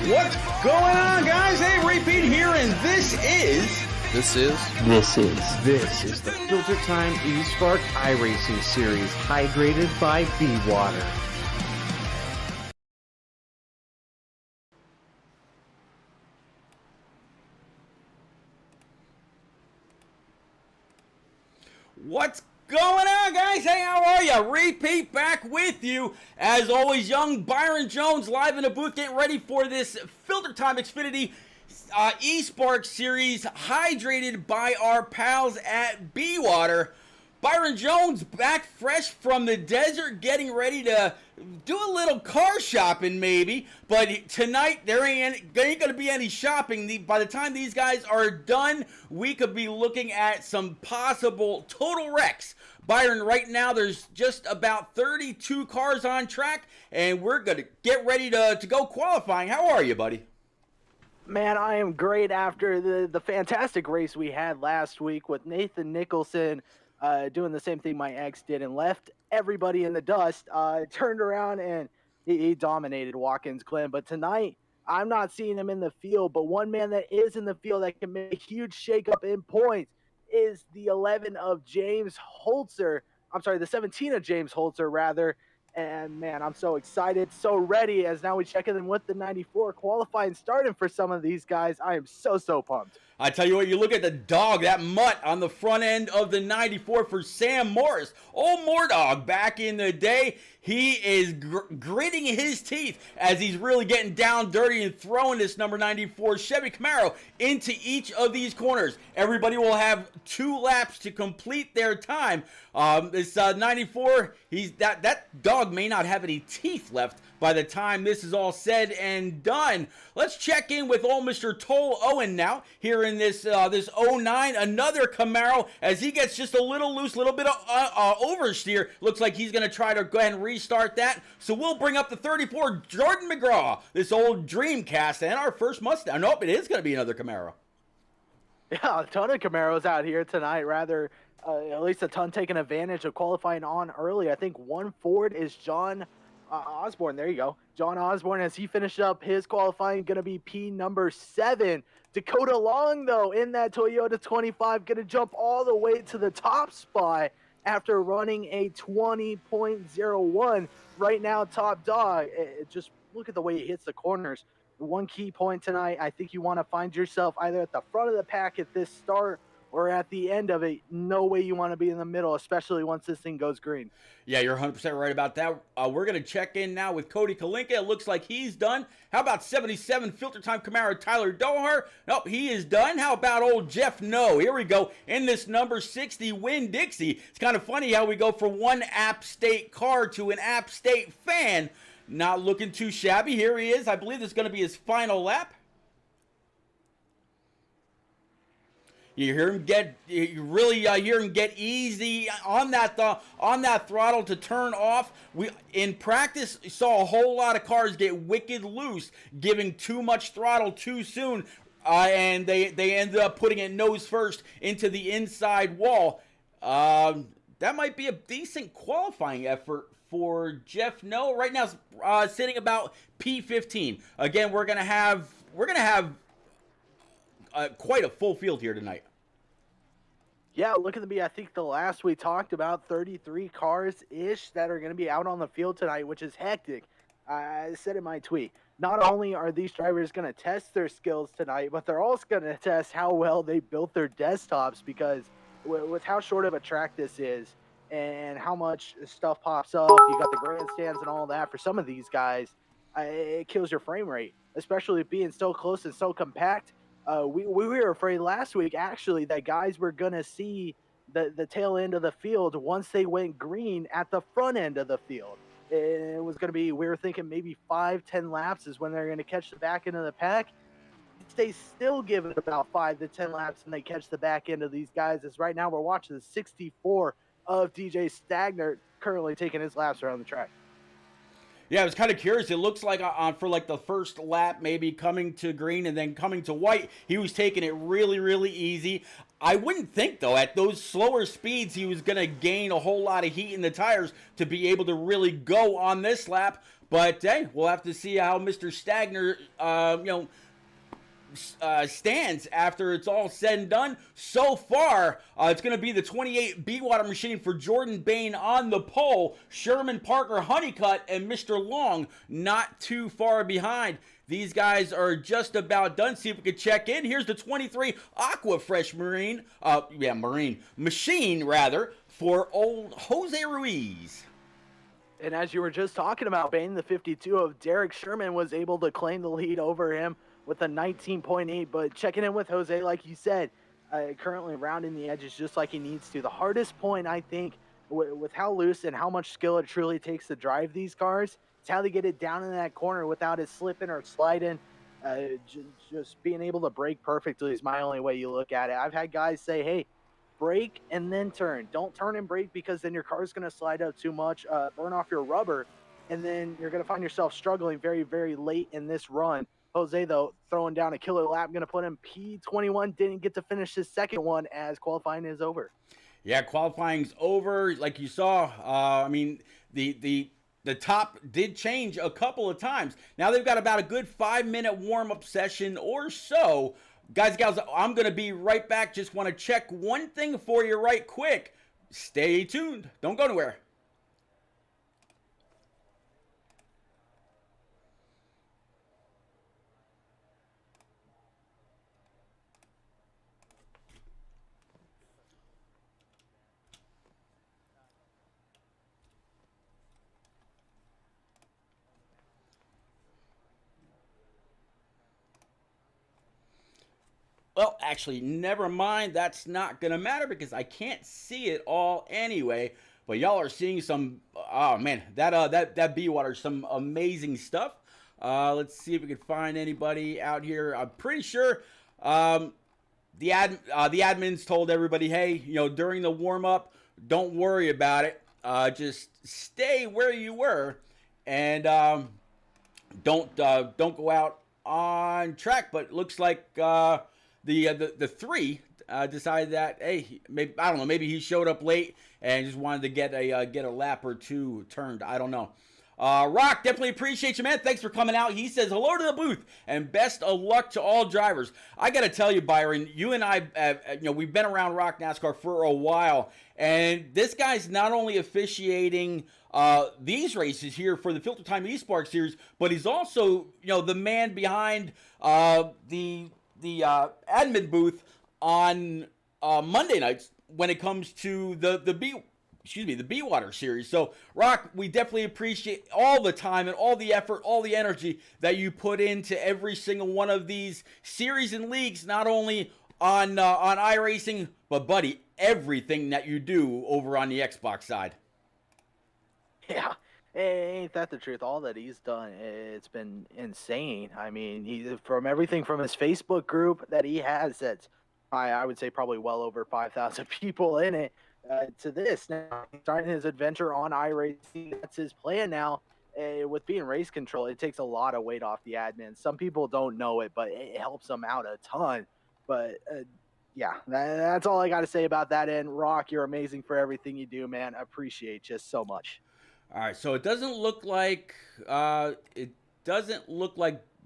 What's going on, guys? Hey, Repeat here, and this is the FilterTime eSpark iRacing Series, hydrated by B-Water. What's going on, guys? Hey, how are you? Repeat back with you. As always, young Byron Jones live in the booth getting ready for this FilterTime Xfinity eSpark Series, hydrated by our pals at B-Water. Byron Jones back fresh from the desert, getting ready to do a little car shopping maybe, but tonight there ain't going to be any shopping. By the time these guys are done, we could be looking at some possible total wrecks. Byron, right now there's just about 32 cars on track, and we're going to get ready to go qualifying. How are you, buddy? Man, I am great after the fantastic race we had last week with Nathan Nicholson doing the same thing my ex did and left everybody in the dust. Turned around and he dominated Watkins Glen. But tonight, I'm not seeing him in the field. But one man that is in the field that can make a huge shakeup in points is the 11 of James Holzer. I'm sorry, the 17 of James Holzer, rather. And, man, I'm so excited, so ready as now we check in with the 94 qualifying starting for some of these guys. I am so pumped. I tell you what, you look at the dog, that mutt on the front end of the 94 for Sam Morris. Old Mordog back in the day. He is gritting his teeth as he's really getting down dirty and throwing this number 94 Chevy Camaro into each of these corners. Everybody will have 2 laps to complete their time. This 94, that dog may not have any teeth left by the time this is all said and done. Let's check in with old Mr. Toll Owen now here in this 09, another Camaro as he gets just a little loose, little bit of oversteer. Looks like he's going to try to go ahead and restart that. So we'll bring up the 34 Jordan McGraw, this old Dreamcast, and our first Mustang. Nope, it is going to be another Camaro. Yeah, a ton of Camaros out here tonight, rather at least a ton taking advantage of qualifying on early. I think one Ford is John Osborne. There you go. John Osborne, as he finished up his qualifying, going to be P number 7. Dakota Long, though, in that Toyota 25, going to jump all the way to the top spot after running a 20.01. Right now, top dog. Just look at the way he hits the corners. One key point tonight, I think you want to find yourself either at the front of the pack at this start or at the end of it. No way you want to be in the middle, especially once this thing goes green. Yeah, you're 100% right about that. We're going to check in now with Cody Kalinka. It looks like he's done. How about 77 FilterTime Camaro Tyler Dohar? Nope, he is done. How about old Jeff No? Here we go in this number 60 Winn-Dixie. It's kind of funny how we go from one App State car to an App State fan. Not looking too shabby. Here he is. I believe this is going to be his final lap. You hear him you really hear him get easy on that throttle to turn off. We in practice saw a whole lot of cars get wicked loose, giving too much throttle too soon, and they ended up putting it nose first into the inside wall. That might be a decent qualifying effort for Jeff No. Right now, sitting about P15. Again, we're gonna have quite a full field here tonight. Yeah, looking to be, I think the last we talked about, 33 cars-ish that are going to be out on the field tonight, which is hectic. I said in my tweet, not only are these drivers going to test their skills tonight, but they're also going to test how well they built their desktops, because with how short of a track this is and how much stuff pops up, you got the grandstands and all that, for some of these guys, it kills your frame rate, especially being so close and so compact. We were afraid last week, actually, that guys were going to see the tail end of the field once they went green at the front end of the field. It was going to be, we were thinking maybe 5-10 laps is when they're going to catch the back end of the pack. They still give it about 5 to 10 laps and they catch the back end of these guys. As right now we're watching the 64 of DJ Stagner currently taking his laps around the track. Yeah, I was kind of curious. It looks like for like the first lap, maybe coming to green and then coming to white, he was taking it really, really easy. I wouldn't think, though, at those slower speeds, he was going to gain a whole lot of heat in the tires to be able to really go on this lap. But hey, we'll have to see how Mr. Stagner, stands after it's all said and done. So far, it's going to be the 28 B-Water machine for Jordan Bain on the pole. Sherman, Parker, Honeycutt, and Mr. Long not too far behind. These guys are just about done. See if we can check in. Here's the 23 Aqua Fresh Marine machine for old Jose Ruiz. And as you were just talking about, Bain, the 52 of Derek Sherman was able to claim the lead over him with a 19.8. But checking in with Jose, like you said, currently rounding the edges just like he needs to. The hardest point, I think, with how loose and how much skill it truly takes to drive these cars, it's how they get it down in that corner without it slipping or sliding. Just being able to brake perfectly is my only way you look at it. I've had guys say, hey, brake and then turn. Don't turn and brake because then your car's going to slide up too much, burn off your rubber, and then you're going to find yourself struggling very, very late in this run. Jose, though, throwing down a killer lap, going to put him P21, didn't get to finish his second one as qualifying is over. Yeah, qualifying's over. Like you saw, the top did change a couple of times. Now they've got about a good 5-minute warm-up session or so. Guys and gals, I'm going to be right back. Just want to check one thing for you right quick. Stay tuned. Don't go anywhere. Well, actually, never mind. That's not going to matter because I can't see it all anyway. But y'all are seeing some, oh man, that B-Water, some amazing stuff. Let's see if we can find anybody out here. I'm pretty sure the admins told everybody, hey, during the warm-up, don't worry about it. Just stay where you were and don't go out on track. But it looks like the three decided that, hey, maybe, I don't know, maybe he showed up late and just wanted to get a lap or two turned. I don't know. Rock, definitely appreciate you, man. Thanks for coming out. He says hello to the booth and best of luck to all drivers. I got to tell you, Byron, you and I, we've been around Rock NASCAR for a while, and this guy's not only officiating these races here for the FilterTime eSpark series, but he's also, the man behind the admin booth on Monday nights when it comes to the B-Water series. So, Rock, we definitely appreciate all the time and all the effort, all the energy that you put into every single one of these series and leagues, not only on iRacing, but, buddy, everything that you do over on the Xbox side. Yeah. Ain't that the truth? All that he's done, it's been insane. I mean, he from everything from his Facebook group that he has, that's I would say probably well over 5,000 people in it, to this now starting his adventure on iRacing. That's his plan now. With being race control, it takes a lot of weight off the admin. Some people don't know it, but it helps them out a ton. But yeah, that's all I got to say about that. And Rock, you're amazing for everything you do, man. I appreciate you so much. All right, so it doesn't look like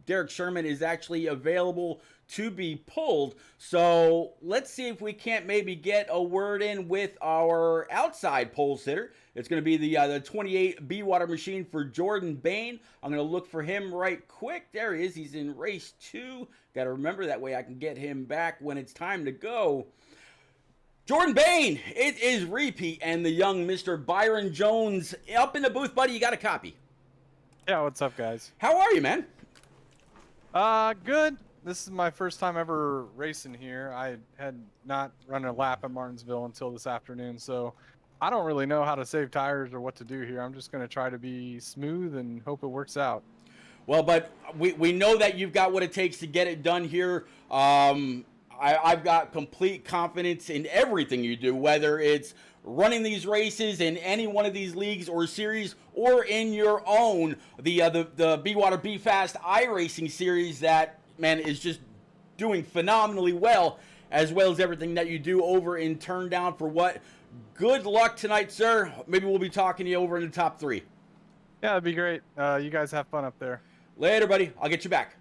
Derek Sherman is actually available to be pulled. So let's see if we can't maybe get a word in with our outside pole sitter. It's going to be the 28 B-Water machine for Jordan Bain. I'm going to look for him right quick. There he is. He's in race 2. Got to remember that way I can get him back when it's time to go. Jordan Bain, it is repeat, and the young Mr. Byron Jones up in the booth, buddy. You got a copy? Yeah, what's up, guys? How are you, man? Good. This is my first time ever racing here. I had not run a lap at Martinsville until this afternoon, so I don't really know how to save tires or what to do here. I'm just going to try to be smooth and hope it works out. Well, but we know that you've got what it takes to get it done here. I've got complete confidence in everything you do, whether it's running these races in any one of these leagues or series, or in your own, the B-Water B-Fast iRacing series that, man, is just doing phenomenally well as everything that you do over in Turn Down for What. Good luck tonight, sir. Maybe we'll be talking to you over in the top 3. Yeah, that'd be great. You guys have fun up there. Later, buddy. I'll get you back.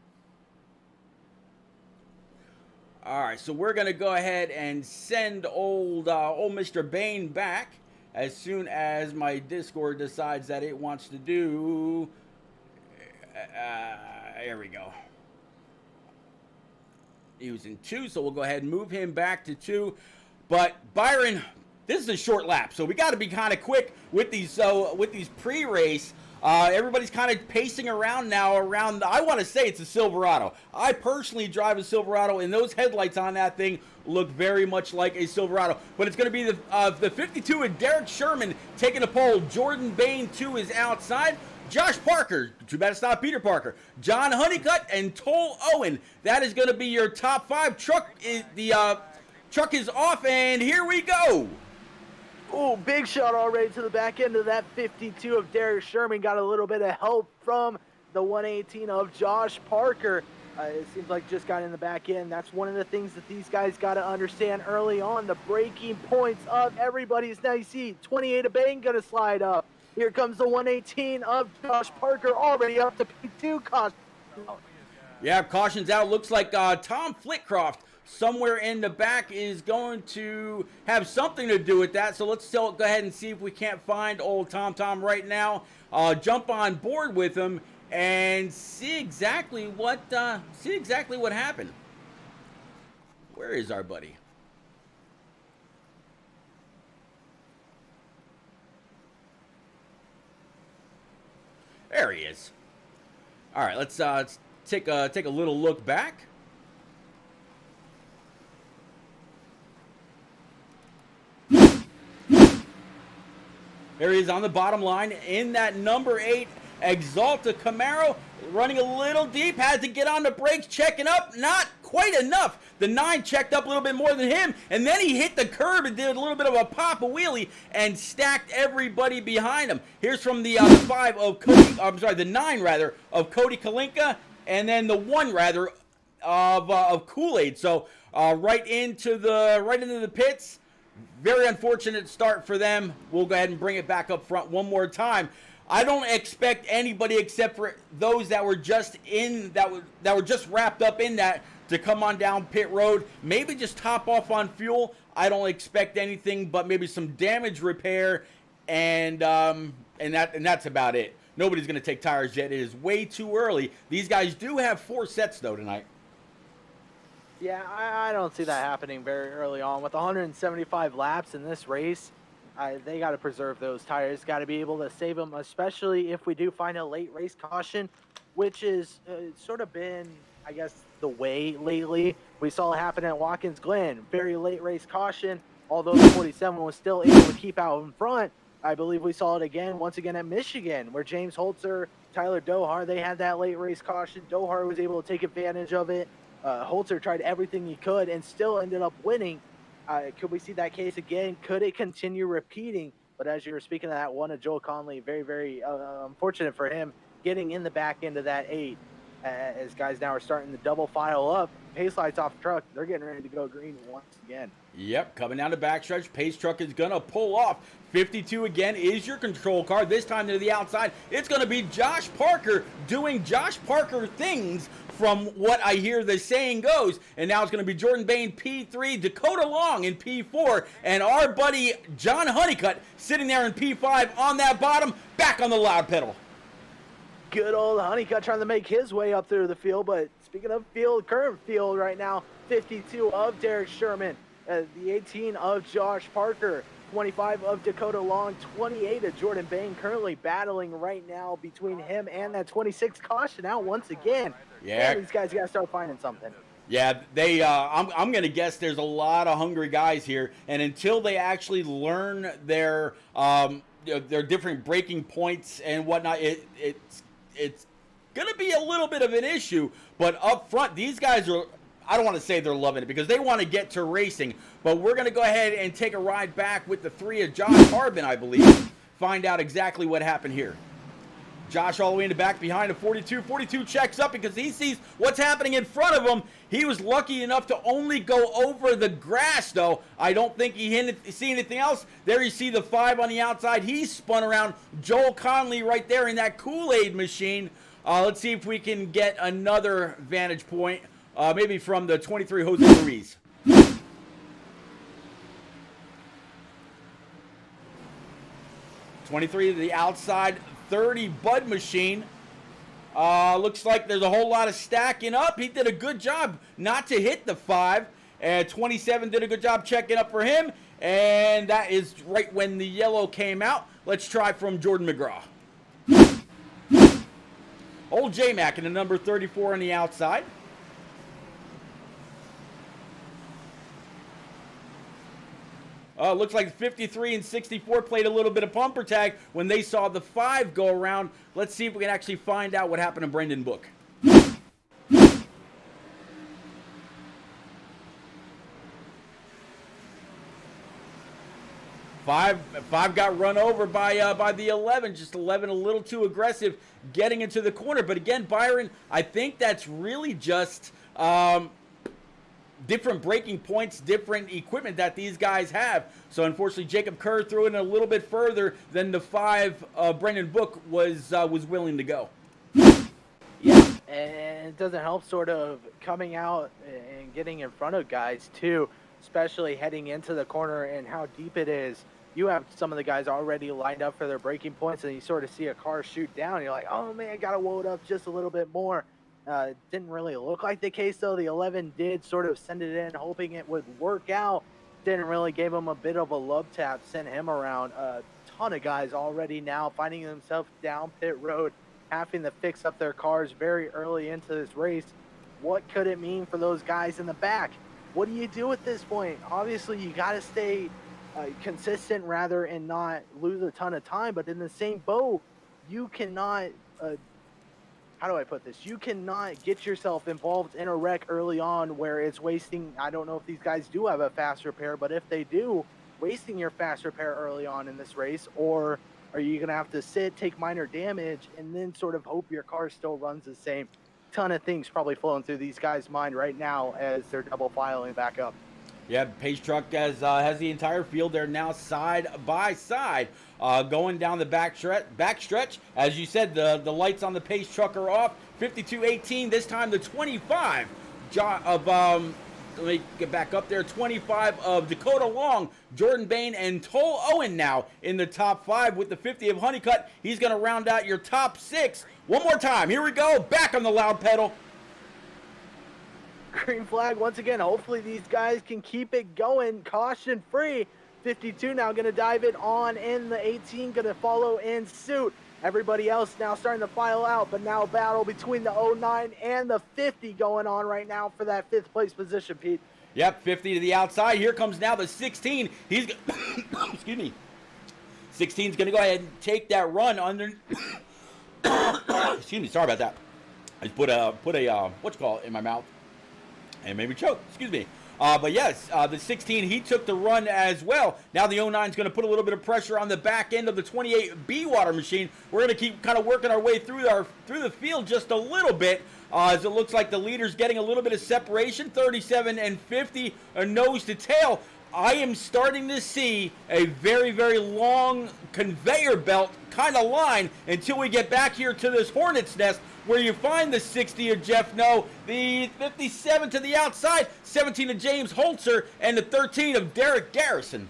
All right, so we're gonna go ahead and send old Mr. Bain back as soon as my Discord decides that it wants to do. Here we go. He was in 2, so we'll go ahead and move him back to 2. But Byron, this is a short lap, so we got to be kind of quick with these pre-race. Everybody's kind of pacing around now I want to say it's a Silverado. I personally drive a Silverado, and those headlights on that thing look very much like a Silverado. But it's going to be the 52 with Derek Sherman taking a pole. Jordan Bain, 2, is outside. Josh Parker, too bad it's not Peter Parker. John Honeycutt and Toll Owen. That is going to be your top 5. Truck is off, and here we go. Oh, big shot already to the back end of that 52 of Derek Sherman. Got a little bit of help from the 118 of Josh Parker. It seems like just got in the back end. That's one of the things that these guys got to understand early on. The breaking points of everybody's. Now you see 28 of Bain going to slide up. Here comes the 118 of Josh Parker already up to P2. Caution. Yeah, caution's out. Looks like Tom Flitcroft somewhere in the back is going to have something to do with that. So let's still go ahead and see if we can't find old Tom right now. Jump on board with him and see exactly what happened. Where is our buddy? There he is. All right, let's take a little look back. There he is on the bottom line in that number 8 Exalta Camaro, running a little deep, had to get on the brakes, checking up, not quite enough. The 9 checked up a little bit more than him, and then he hit the curb and did a little bit of a pop, a wheelie, and stacked everybody behind him. Here's from the 5 of Cody, I'm sorry, the 9 rather, of Cody Kalinka, and then the 1 rather of Kool-Aid. So right into the pits. Very unfortunate start for them. We'll go ahead and bring it back up front one more time. I don't expect anybody except for those that were just wrapped up in that to come on down pit road. Maybe just top off on fuel. I don't expect anything but maybe some damage repair, and that's about it. Nobody's going to take tires yet. It is way too early. These guys do have 4 sets though tonight. Yeah, I don't see that happening very early on. With 175 laps in this race, they got to preserve those tires. Got to be able to save them, especially if we do find a late race caution, which is sort of been, I guess, the way lately. We saw it happen at Watkins Glen. Very late race caution, although the 47 was still able to keep out in front. I believe we saw it once again at Michigan, where James Holzer, Tyler Dohar, they had that late race caution. Dohar was able to take advantage of it. Holzer tried everything he could and still ended up winning. Could we see that case again? Could it continue repeating? But as you were speaking of that one of Joel Conley, very, very unfortunate for him getting in the back end of that 8. As guys now are starting to double file up. Pace lights off the truck. They're getting ready to go green once again. Yep, coming down the backstretch. Pace truck is going to pull off. 52 again is your control car. This time to the outside. It's going to be Josh Parker doing Josh Parker things from what I hear the saying goes. And now it's going to be Jordan Bain P3, Dakota Long in P4, and our buddy John Honeycutt sitting there in P5 on that bottom, back on the loud pedal. Good old Honeycutt trying to make his way up through the field. But speaking of current field right now, 52 of Derek Sherman, the 18 of Josh Parker, 25 of Dakota Long, 28 of Jordan Bain, currently battling right now between him and that 26 caution out once again. Yeah. Man, these guys got to start finding something. Yeah, they. I'm going to guess there's a lot of hungry guys here, and until they actually learn their different breaking points and whatnot, it's going to be a little bit of an issue. But up front, these guys are. I don't want to say they're loving it because they want to get to racing. But we're going to go ahead and take a ride back with the 3 of Josh Harbin, I believe. Find out exactly what happened here. Josh all the way in the back behind the 42. 42 checks up because he sees what's happening in front of him. He was lucky enough to only go over the grass, though. I don't think he see anything else. There you see the 5 on the outside. He spun around. Joel Conley right there in that Kool-Aid machine. Let's see if we can get another vantage point, maybe from the 23 Jose Ruiz. 23 to the outside, 30 Bud Machine. Looks like there's a whole lot of stacking up. He did a good job not to hit the 5. And 27 did a good job checking up for him. And that is right when the yellow came out. Let's try from Jordan McGraw. Old J-Mac in the number 34 on the outside. Looks like 53 and 64 played a little bit of pumper tag when they saw the 5 go around. Let's see if we can actually find out what happened to Brendan Book. Five got run over by the 11. Just 11 a little too aggressive getting into the corner. But again, Byron, I think that's really just different breaking points, different equipment that these guys have. So unfortunately, Jacob Kerr threw it in a little bit further than the 5 Brendan Book was willing to go. Yeah, and it doesn't help sort of coming out and getting in front of guys too, especially heading into the corner and how deep it is. You have some of the guys already lined up for their breaking points, and you sort of see a car shoot down. And you're like, oh man, gotta load up just a little bit more. Didn't really look like the case though. The 11 did sort of send it in, hoping it would work out. Didn't really give him a bit of a love tap, sent him around. A ton of guys already now finding themselves down pit road, having to fix up their cars very early into this race. What could it mean for those guys in the back? What do you do at this point? Obviously, you got to stay consistent rather and not lose a ton of time. But in the same boat, you cannot, how do I put this? You cannot get yourself involved in a wreck early on where it's wasting. I don't know if these guys do have a fast repair, but if they do, wasting your fast repair early on in this race, or are you going to have to sit, take minor damage, and then sort of hope your car still runs the same? Ton of things probably flowing through these guys' mind right now as they're double filing back up. Yeah, Pace Truck has the entire field there now side by side, going down the backstretch. As you said, the lights on the Pace Truck are off. 52-18, this time the 25 of, let me get back up there, 25 of Dakota Long, Jordan Bain, and Toll Owen now in the top 5 with the 50 of Honeycutt. He's going to round out your top 6. One more time. Here we go. Back on the loud pedal. Green flag once again. Hopefully these guys can keep it going caution free. 52 now going to dive it on in. The 18 going to follow in suit. Everybody else now starting to file out, but now a battle between the 09 and the 50 going on right now for that 5th place position, Pete. Yep, 50 to the outside. Here comes now the 16. He's excuse me. 16's going to go ahead and take that run under. Excuse me, sorry about that. I just put a what you call it in my mouth and maybe choke. Excuse me. But yes, the 16, he took the run as well. Now the 09 is going to put a little bit of pressure on the back end of the 28 B water machine. We're going to keep kind of working our way through the field just a little bit, as it looks like the leader's getting a little bit of separation. 37 and 50 are nose to tail. I am starting to see a very, very long conveyor belt kind of line until we get back here to this Hornet's Nest, where you find the 60 of Jeff No, the 57 to the outside, 17 of James Holzer, and the 13 of Derek Garrison.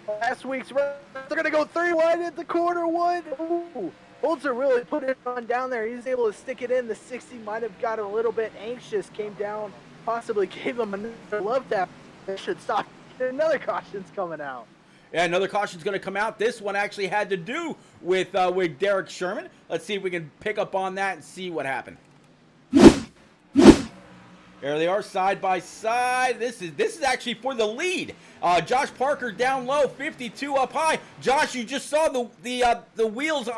Last week's run, they're going to go 3 wide at the corner one. Ooh, Holzer really put it on down there. He was able to stick it in. The 60 might have got a little bit anxious, came down, possibly gave him another love tap. They should stop. Another caution's coming out. Yeah, another caution's going to come out. This one actually had to do with Derek Sherman. Let's see if we can pick up on that and see what happened. There they are, side by side. This is actually for the lead. Josh Parker down low, 52 up high. Josh, you just saw the wheels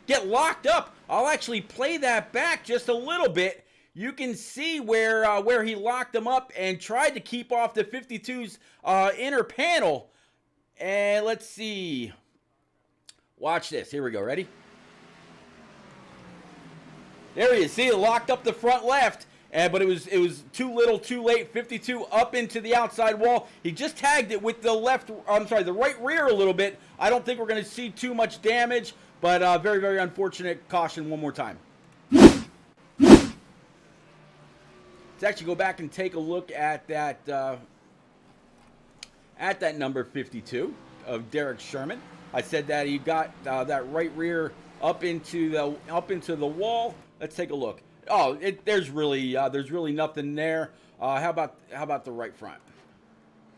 get locked up. I'll actually play that back just a little bit. You can see where he locked them up and tried to keep off the 52's inner panel. And let's see. Watch this. Here we go. Ready? There he is. See, it locked up the front left. But it was too little, too late. 52 up into the outside wall. He just tagged it with the the right rear a little bit. I don't think we're going to see too much damage, but very, very unfortunate. Caution one more time. Let's actually go back and take a look at that number 52 of Derek Sherman. I said that he got that right rear up into the wall. Let's take a look. Oh, there's really nothing there. How about the right front?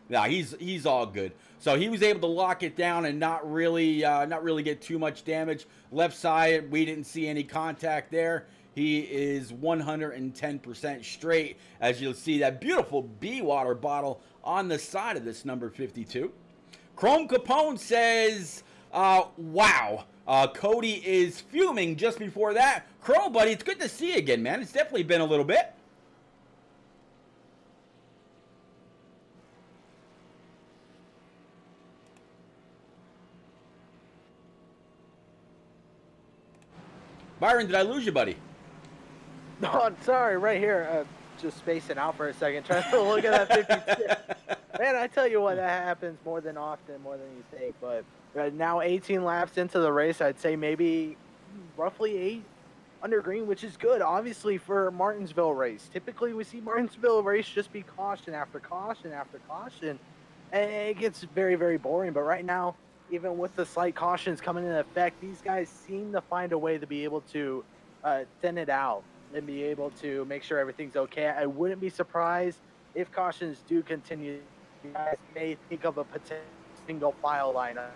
Yeah, he's all good. So he was able to lock it down and not really get too much damage. Left side, we didn't see any contact there. He is 110% straight. As you'll see, that beautiful bee water bottle on the side of this number 52. Chrome Capone says, wow. Cody is fuming just before that. Chrome, buddy, it's good to see you again, man. It's definitely been a little bit. Byron, did I lose you, buddy? No, I'm sorry, right here. Just spacing out for a second, trying to look at that 56. Man, I tell you what, that happens more than you think. But now 18 laps into the race, I'd say maybe roughly 8 under green, which is good, obviously, for a Martinsville race. Typically, we see Martinsville race just be caution after caution after caution, and it gets very, very boring. But right now, even with the slight cautions coming into effect, these guys seem to find a way to be able to thin it out and be able to make sure everything's okay. I wouldn't be surprised if cautions do continue. You guys may think of a potential single file lineup.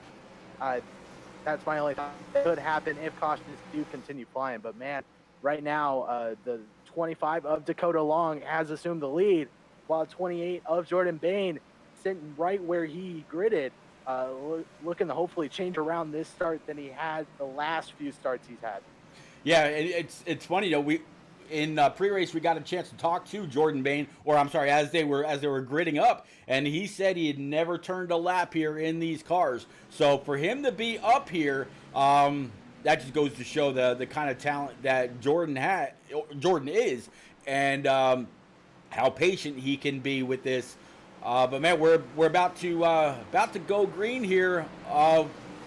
That's my only thought. It could happen if cautions do continue flying. But, man, right now, the 25 of Dakota Long has assumed the lead, while 28 of Jordan Bain sitting right where he gridded, looking to hopefully change around this start than he had the last few starts he's had. Yeah, it's funny, though. In pre-race, we got a chance to talk to Jordan Bain, or I'm sorry, as they were gridding up, and he said he had never turned a lap here in these cars. So for him to be up here, that just goes to show the kind of talent that Jordan is, and how patient he can be with this. But man, we're about to go green here.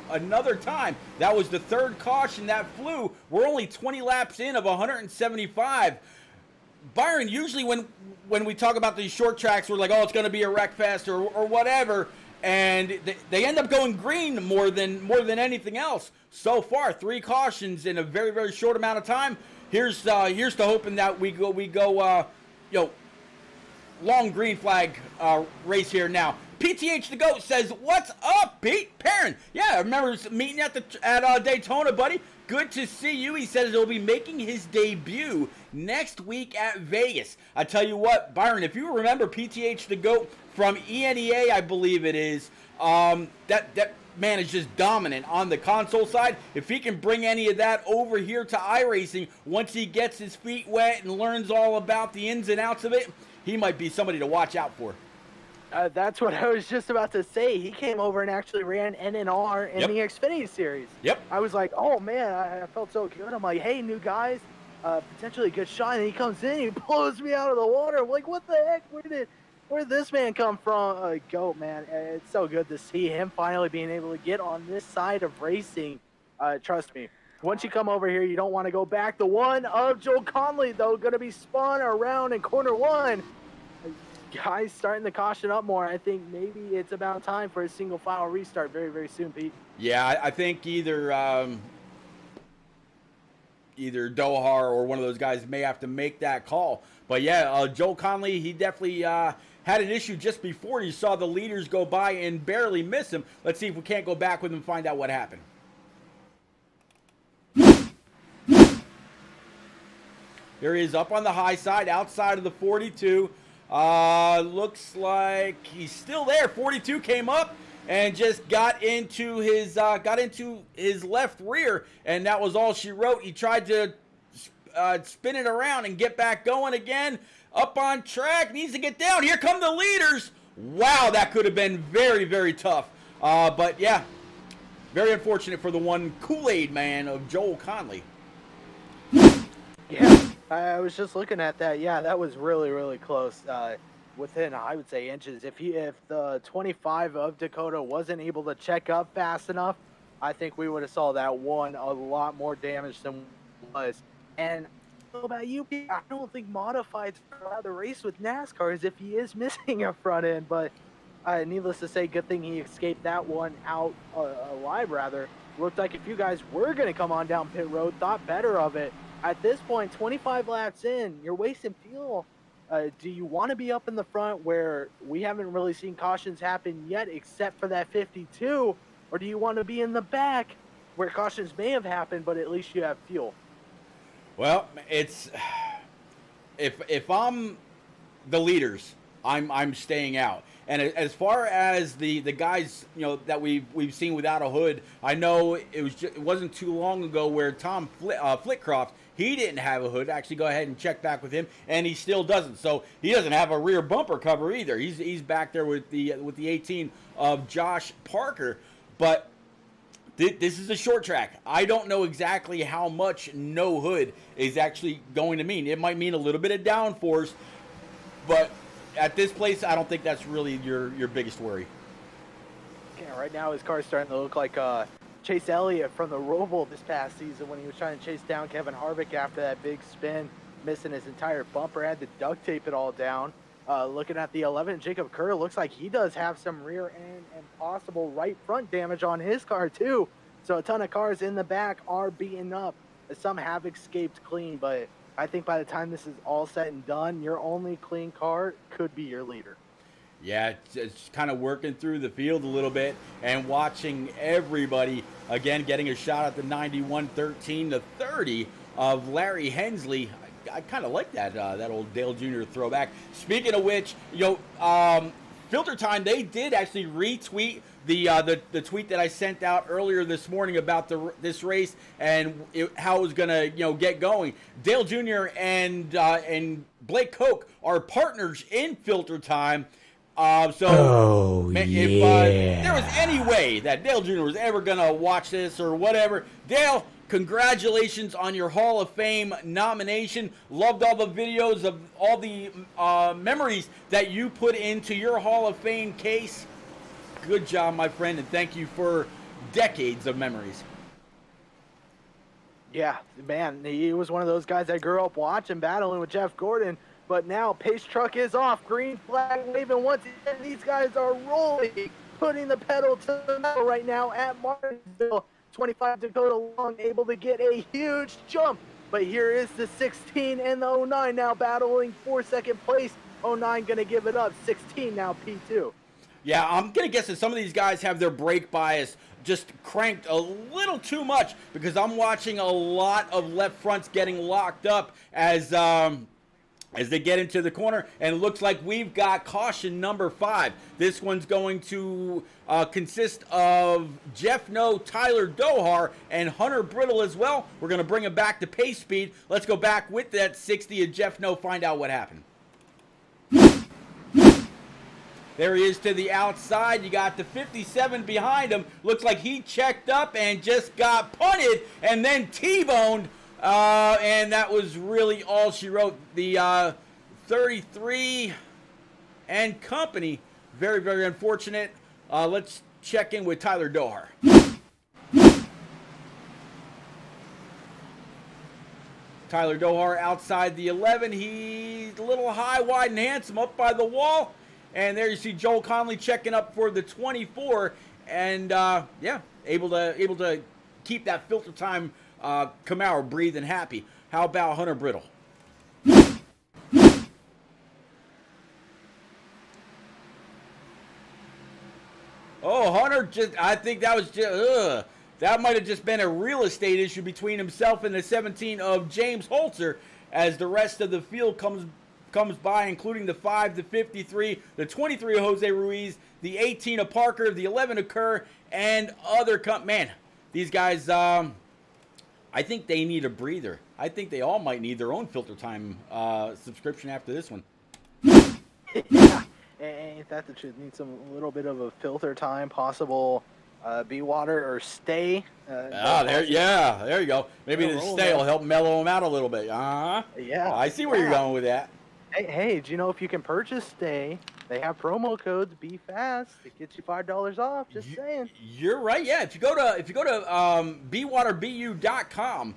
Another time. That was the third caution that flew. We're only 20 laps in of 175. Byron, usually when we talk about these short tracks, we're like, oh, it's going to be a wreck fest or whatever, and they end up going green more than anything else. So far, 3 cautions in a very, very short amount of time. Here's to hoping that we go long green flag race here now. PTH the GOAT says, what's up, Pete? Perrin. Yeah, I remember meeting at Daytona, buddy. Good to see you. He says he'll be making his debut next week at Vegas. I tell you what, Byron, if you remember PTH the GOAT from ENEA, I believe it is, that man is just dominant on the console side. If he can bring any of that over here to iRacing, once he gets his feet wet and learns all about the ins and outs of it, he might be somebody to watch out for. That's what I was just about to say. He came over and actually ran NNR in the Xfinity Series. Yep. I was like, oh, man, I felt so good. I'm like, hey, new guys, potentially a good shot. And he comes in, he blows me out of the water. I'm like, what the heck? Where did this man come from? GOAT, man. It's so good to see him finally being able to get on this side of racing. Trust me. Once you come over here, you don't want to go back. The one of Joel Conley, though, going to be spun around in corner 1. Guys starting to caution up more. I think maybe it's about time for a single file restart very, very soon, Pete. Yeah, I think either Dohar or one of those guys may have to make that call. But yeah, Joel Conley, he definitely had an issue just before. You saw the leaders go by and barely miss him. Let's see if we can't go back with him and find out what happened. There he is up on the high side, outside of the 42. Looks like he's still there. 42 came up and just got into his left rear, and that was all she wrote. He tried to spin it around and get back going again. Up on track, needs to get down. Here come the leaders. Wow, that could have been very, very tough. But yeah, very unfortunate for the one Kool-Aid man of Joel Conley. Yeah, I was just looking at that. Yeah, that was really, really close. Within, I would say, inches. If the 25 of Dakota wasn't able to check up fast enough, I think we would have saw that one a lot more damage than it was. And I don't know about you, Pete, I don't think Modified's allowed to race with NASCARs if he is missing a front end. But needless to say, good thing he escaped that one out alive. Rather, looked like if you guys were going to come on down pit road, thought better of it. At this point, 25 laps in, you're wasting fuel. Do you want to be up in the front where we haven't really seen cautions happen yet except for that 52? Or do you want to be in the back where cautions may have happened, but at least you have fuel? Well, it's if I'm the leaders, I'm staying out. And as far as the guys, that we've seen without a hood, I know it wasn't too long ago where Tom Flitcroft, he didn't have a hood. Actually, go ahead and check back with him, and he still doesn't. So he doesn't have a rear bumper cover either. He's back there with the 18 of Josh Parker. But this is a short track. I don't know exactly how much no hood is actually going to mean. It might mean a little bit of downforce, but at this place, I don't think that's really your biggest worry. Yeah, right now his car's starting to look like Chase Elliott from the Roval this past season when he was trying to chase down Kevin Harvick after that big spin, missing his entire bumper, had to duct tape it all down. Looking at the 11, Jacob Kerr looks like he does have some rear end and possible right front damage on his car too. So a ton of cars in the back are beaten up. Some have escaped clean, but I think by the time this is all said and done, your only clean car could be your leader. Yeah, it's kind of working through the field a little bit and watching everybody, again, getting a shot at the 91-13 to 30 of Larry Hensley. I kind of like that old Dale Jr. throwback. Speaking of which, FilterTime, they did actually retweet the tweet that I sent out earlier this morning about this race and how it was gonna get going. Dale Jr. and Blake Koch are partners in FilterTime. If there was any way that Dale Jr. was ever gonna watch this or whatever, Dale, congratulations on your Hall of Fame nomination. Loved all the videos of all the memories that you put into your Hall of Fame case. Good job, my friend, and thank you for decades of memories. Yeah, man, he was one of those guys I grew up watching, battling with Jeff Gordon. But now pace truck is off, green flag waving once again. These guys are rolling, putting the pedal to the metal right now at Martinsville. 25 Dakota Long able to get a huge jump. But here is the 16 and the 09 now battling for second place. 09 going to give it up. 16 now P2. Yeah, I'm going to guess that some of these guys have their brake bias just cranked a little too much because I'm watching a lot of left fronts getting locked up as they get into the corner, and it looks like we've got caution number 5. This one's going to consist of Jeff No, Tyler Dohar, and Hunter Brittle as well. We're going to bring him back to pace speed. Let's go back with that 60 of Jeff No, find out what happened. There he is to the outside. You got the 57 behind him. Looks like he checked up and just got punted and then T-boned. And that was really all she wrote. The 33 and company. Very, very unfortunate. Let's check in with Tyler Dohar. Tyler Dohar outside the 11. He's a little high, wide, and handsome up by the wall. And there you see Joel Conley checking up for the 24. And, able to keep that FilterTime Camaro breathing happy. How about Hunter Brittle? Oh, Hunter, I think that was just, that might have just been a real estate issue between himself and the 17 of James Holzer as the rest of the field comes by, including the 5, the 53, the 23 of Jose Ruiz, the 18 of Parker, the 11 of Kerr, and other man, these guys, I think they need a breather. I think they all might need their own FilterTime subscription after this one. Yeah, ain't that the truth? Need a little bit of a FilterTime possible Be water or stay. There you go. Maybe the stay will help mellow them out a little bit. Yeah. I see where you're going with that. Hey, do you know if you can purchase stay, they have promo codes, be fast, it gets you $5 off, just saying. You're right. Yeah, if you go to bewaterbu.com,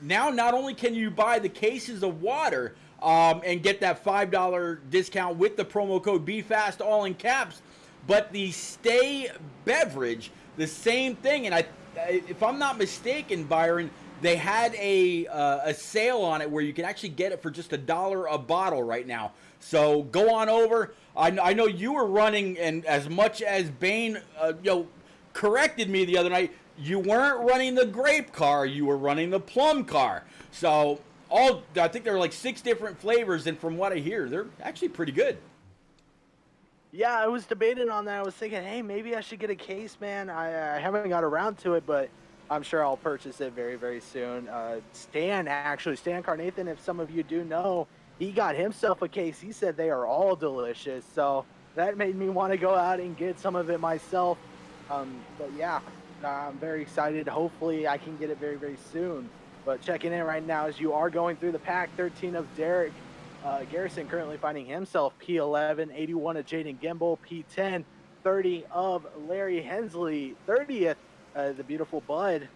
now not only can you buy the cases of water and get that $5 discount with the promo code BeFast all in caps, but the Stay beverage, the same thing. And if I'm not mistaken, Byron, they had a sale on it where you can actually get it for just $1 a bottle right now. So go on over. I know you were running, and as much as Bane corrected me the other night, you weren't running the grape car, you were running the plum car. So I think there are like 6 different flavors, and from what I hear, they're actually pretty good. Yeah, I was debating on that. I was thinking, hey, maybe I should get a case, man. I haven't got around to it, but I'm sure I'll purchase it very, very soon. Stan Carnathan, if some of you do know, he got himself a case. He said they are all delicious. So that made me want to go out and get some of it myself. But yeah, I'm very excited. Hopefully I can get it very, very soon. But checking in right now as you are going through the pack, 13 of Derek Garrison currently finding himself P11, 81 of Jaden Gimbel, P10, 30 of Larry Hensley, 30th, the beautiful Bud.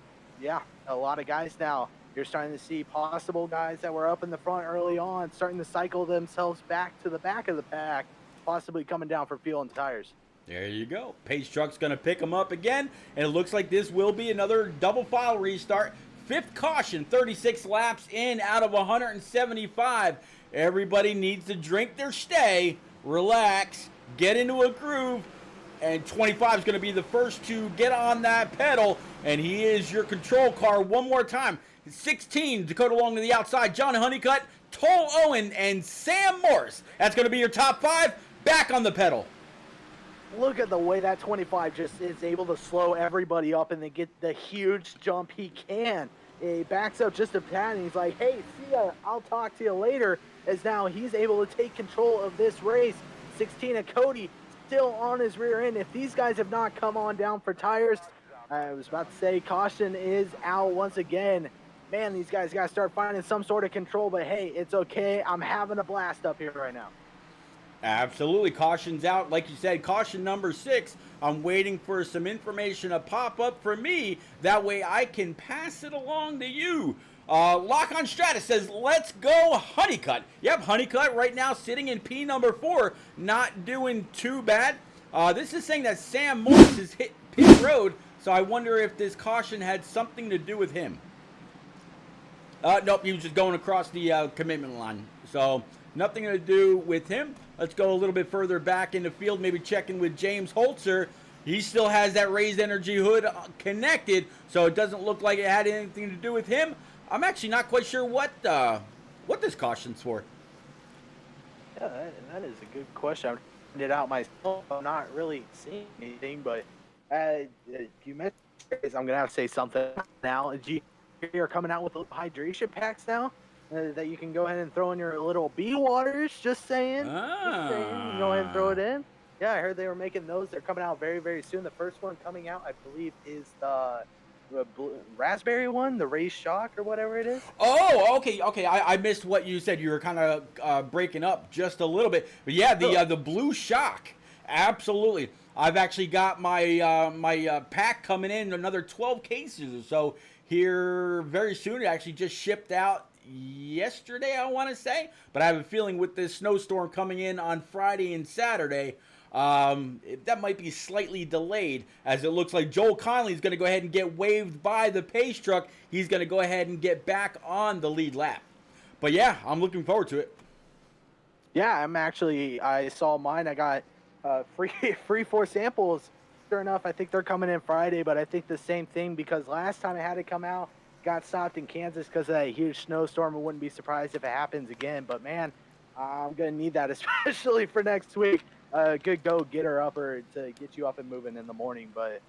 Yeah, a lot of guys now. You're starting to see possible guys that were up in the front early on starting to cycle themselves back to the back of the pack, possibly coming down for fuel and tires. There you go. Pace truck's going to pick them up again, and it looks like this will be another double file restart. 5th caution, 36 laps in out of 175. Everybody needs to drink their stay, relax, get into a groove, and 25 is going to be the first to get on that pedal, and he is your control car one more time. 16, Dakota Long to the outside, John Honeycutt, Toll Owen, and Sam Morris. That's going to be your top 5. Back on the pedal. Look at the way that 25 just is able to slow everybody up and then get the huge jump he can. He backs up just a tad and he's like, hey, see ya, I'll talk to you later, as now he's able to take control of this race. 16 of Cody still on his rear end. If these guys have not come on down for tires, I was about to say caution is out once again. Man, these guys got to start finding some sort of control, but hey, it's okay. I'm having a blast up here right now. Absolutely. Caution's out. Like you said, caution number 6. I'm waiting for some information to pop up for me. That way I can pass it along to you. Lock on Stratus says, let's go Honeycutt. Yep, Honeycutt right now sitting in P number 4. Not doing too bad. This is saying that Sam Morris has hit pit road, so I wonder if this caution had something to do with him. Nope, he was just going across the commitment line. So nothing to do with him. Let's go a little bit further back in the field, maybe checking with James Holzer. He still has that raised energy hood connected, so it doesn't look like it had anything to do with him. I'm actually not quite sure what this caution's for. Yeah, that is a good question. I found it out myself. I'm not really seeing anything, but you mentioned I'm going to have to say something now. You're coming out with hydration packs now that you can go ahead and throw in your little bee waters. Just saying. Just saying. You can go ahead and throw it in. Yeah, I heard they were making those. They're coming out very, very soon. The first one coming out, I believe, is the raspberry one, the Raised Shock or whatever it is. Oh, okay. I missed what you said. You were kind of breaking up just a little bit. But yeah, the Blue Shock, absolutely. I've actually got my pack coming in, another 12 cases or so here very soon. It actually just shipped out yesterday, I want to say. But I have a feeling with this snowstorm coming in on Friday and Saturday, that might be slightly delayed, as it looks like Joel Conley is going to go ahead and get waved by the pace truck. He's going to go ahead and get back on the lead lap. But yeah, I'm looking forward to it. Yeah, I saw mine. I got free 4 samples. Sure enough, I think they're coming in Friday, but I think the same thing, because last time I had it come out, got stopped in Kansas because of that huge snowstorm. I wouldn't be surprised if it happens again. But man, I'm going to need that, especially for next week. Good go-getter upper to get you up and moving in the morning. But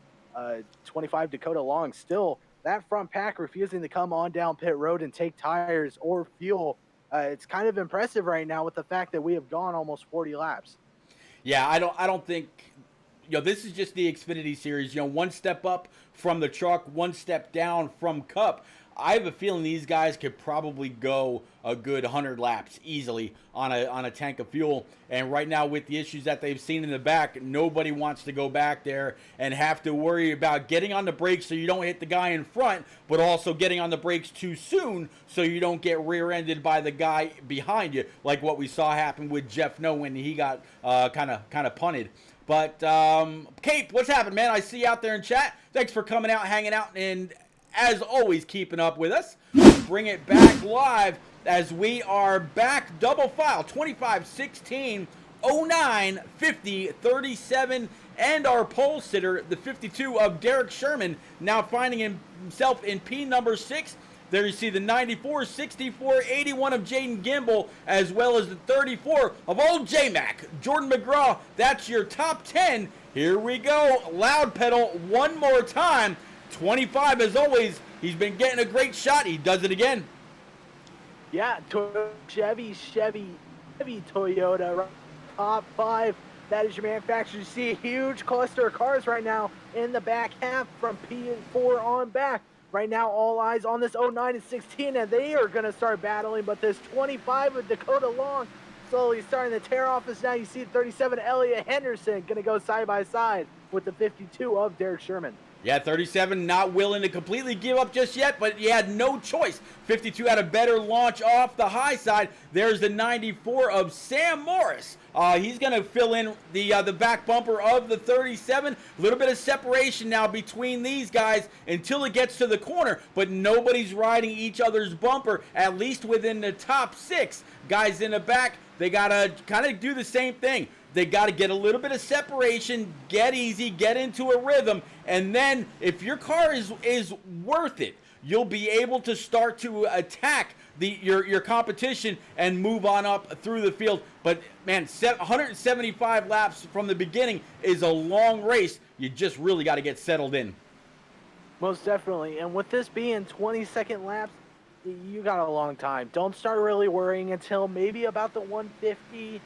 25 Dakota Long, still that front pack refusing to come on down pit road and take tires or fuel. It's kind of impressive right now with the fact that we have gone almost 40 laps. Yeah, I don't think this is just the Xfinity Series. One step up from the truck, one step down from Cup. I have a feeling these guys could probably go a good 100 laps easily on a tank of fuel. And right now, with the issues that they've seen in the back, nobody wants to go back there and have to worry about getting on the brakes so you don't hit the guy in front, but also getting on the brakes too soon so you don't get rear-ended by the guy behind you, like what we saw happen with Jeff Noe when he got kind of punted. But Cape, what's happening, man? I see you out there in chat. Thanks for coming out, hanging out, and as always, keeping up with us. Bring it back live as we are back double file 25, 16, 09, 50, 37, and our pole sitter, the 52 of Derek Sherman, now finding himself in P number 6. There you see the 94, 64, 81 of Jaden Gimbel, as well as the 34 of old J-Mac, Jordan McGraw. That's your top 10. Here we go. Loud pedal one more time. 25 as always. He's been getting a great shot. He does it again. Yeah, Chevy, Toyota, right, top 5. That is your manufacturer. You see a huge cluster of cars right now in the back half from P4 on back. Right now, all eyes on this 09 and 16, and they are going to start battling. But this 25 of Dakota Long slowly starting to tear off us now. You see 37 Elliott Henderson going to go side by side with the 52 of Derek Sherman. Yeah, 37 not willing to completely give up just yet, but he had no choice. 52 had a better launch off the high side. There's the 94 of Sam Morris. He's going to fill in the back bumper of the 37. A little bit of separation now between these guys until it gets to the corner, but nobody's riding each other's bumper, at least within the top 6. Guys in the back, they got to kind of do the same thing. They got to get a little bit of separation, get easy, get into a rhythm, and then if your car is worth it, you'll be able to start to attack your competition and move on up through the field. But man, 175 laps from the beginning is a long race. You just really got to get settled in. Most definitely. And with this being 20-second laps, you got a long time. Don't start really worrying until maybe about the 150,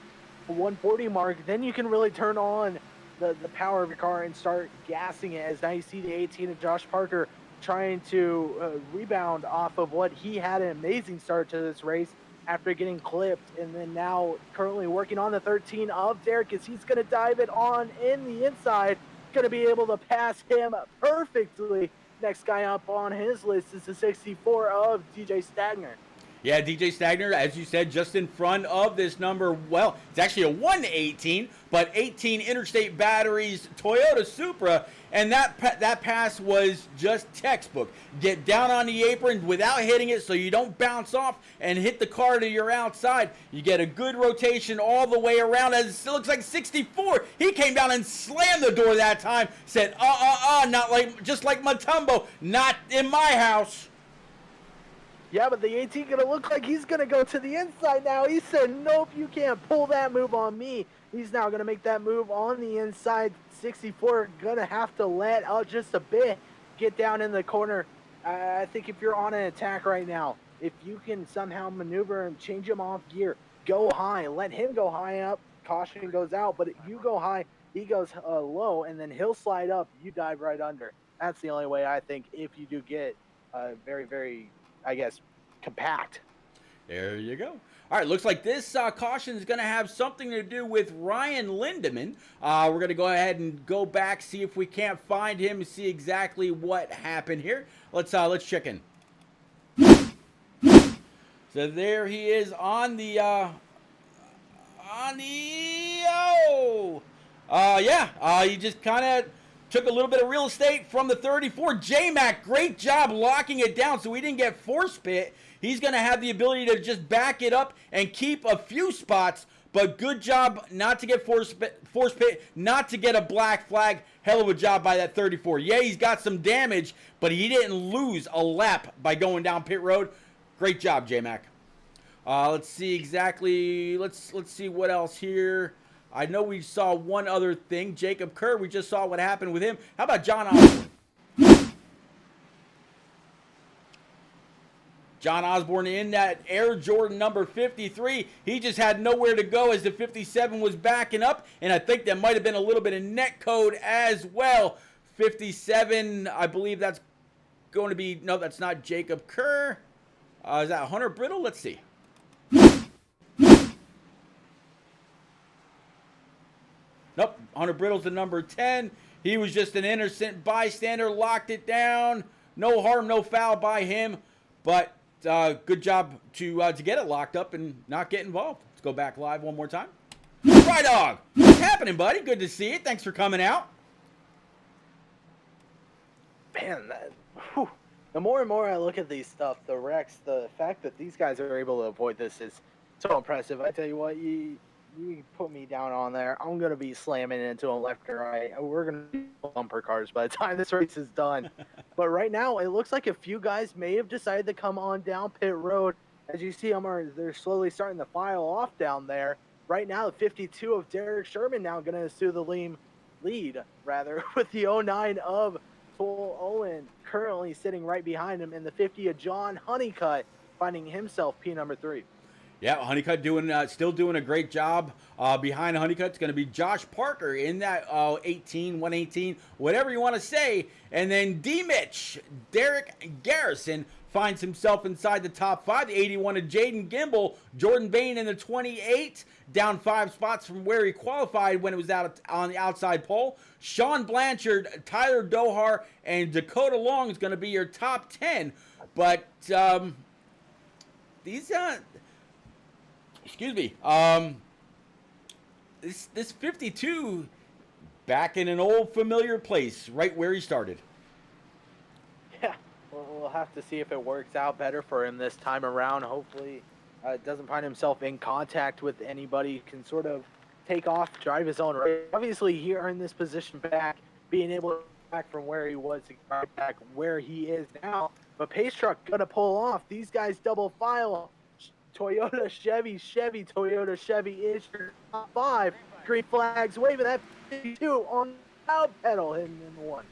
140 mark. Then you can really turn on the power of your car and start gassing it. As now you see the 18 of Josh Parker trying to rebound off of what he had an amazing start to this race after getting clipped. And then now currently working on the 13 of Derek as he's going to dive it on in the inside. Going to be able to pass him perfectly. Next guy up on his list is the 64 of DJ Stagner. Yeah, DJ Stagner, as you said, just in front of this number. Well, it's actually a 118, but 18 Interstate Batteries Toyota Supra, and that pass was just textbook. Get down on the apron without hitting it so you don't bounce off and hit the car to your outside. You get a good rotation all the way around. As it looks like 64, he came down and slammed the door that time. Said, not like, just like Matumbo, not in my house. Yeah, but the 18 going to look like he's going to go to the inside now. He said, nope, you can't pull that move on me. He's now going to make that move on the inside. 64 going to have to let out just a bit, get down in the corner. I think if you're on an attack right now, if you can somehow maneuver and change him off gear, go high, let him go high up, caution goes out, but you go high, he goes low, and then he'll slide up, you dive right under. That's the only way I think if you do get very, very, I guess, compact. There you go. All right, looks like this caution is going to have something to do with Ryan Lindemann. We're going to go ahead and go back, see if we can't find him, see exactly what happened here. Let's check in. So there he is on the he just kind of took a little bit of real estate from the 34. J-Mac, great job locking it down so we didn't get force pit. He's going to have the ability to just back it up and keep a few spots, but good job not to get force pit, not to get a black flag. Hell of a job by that 34. Yeah, he's got some damage, but he didn't lose a lap by going down pit road. Great job, J-Mac. Let's see exactly. Let's see what else here. I know we saw one other thing. Jacob Kerr, we just saw what happened with him. How about John Osborne? John Osborne in that Air Jordan number 53. He just had nowhere to go as the 57 was backing up, and I think that might have been a little bit of net code as well. 57, I believe that's going to be, no, that's not Jacob Kerr. Is that Hunter Brittle? Let's see. Nope, Hunter Brittle's the number 10. He was just an innocent bystander, locked it down. No harm, no foul by him, but good job to get it locked up and not get involved. Let's go back live one more time. Right, Dog. What's happening, buddy? Good to see you. Thanks for coming out. Man, the more and more I look at these stuff, the wrecks, the fact that these guys are able to avoid this is so impressive. I tell you what, you put me down on there, I'm going to be slamming into them left or right. We're going to be bumper cars by the time this race is done. But right now, it looks like a few guys may have decided to come on down pit road. As you see, they're slowly starting to file off down there. Right now, the 52 of Derek Sherman now going to assume the lead, with the 09 of Toll Owen currently sitting right behind him, and the 50 of John Honeycutt finding himself P number 3. Yeah, Honeycutt still doing a great job. Behind Honeycutt's going to be Josh Parker in that 18, 118, whatever you want to say. And then D-Mitch, Derek Garrison, finds himself inside the top 5. The 81 of Jaden Gimbel, Jordan Bain in the 28, down 5 spots from where he qualified when it was out on the outside pole. Sean Blanchard, Tyler Dohar, and Dakota Long is going to be your top 10. But these... Excuse me. This 52 back in an old familiar place, right where he started. Yeah, we'll have to see if it works out better for him this time around. Hopefully, doesn't find himself in contact with anybody, can sort of take off, drive his own race. Obviously, here in this position back, being able to back from where he was to right back where he is now. But Pace Truck gonna pull off. These guys double file. Toyota, Chevy, Toyota, Chevy is your top 5. Green flags waving at 52 on the out pedal hitting in the 1.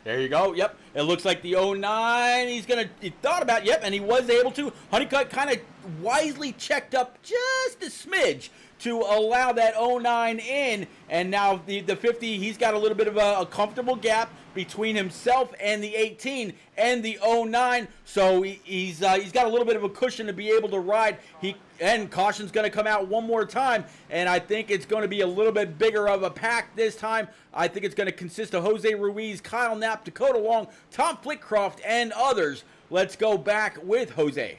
There you go. Yep. It looks like the 09. He thought about, yep, and he was able to. Honeycutt kind of wisely checked up just a smidge to allow that 09 in, and now the 50, he's got a little bit of a comfortable gap between himself and the 18 and the 09, so he's got a little bit of a cushion to be able to ride. And caution's going to come out one more time, and I think it's going to be a little bit bigger of a pack this time. I think it's going to consist of Jose Ruiz, Kyle Knapp, Dakota Long, Tom Flitcroft, and others. Let's go back with Jose.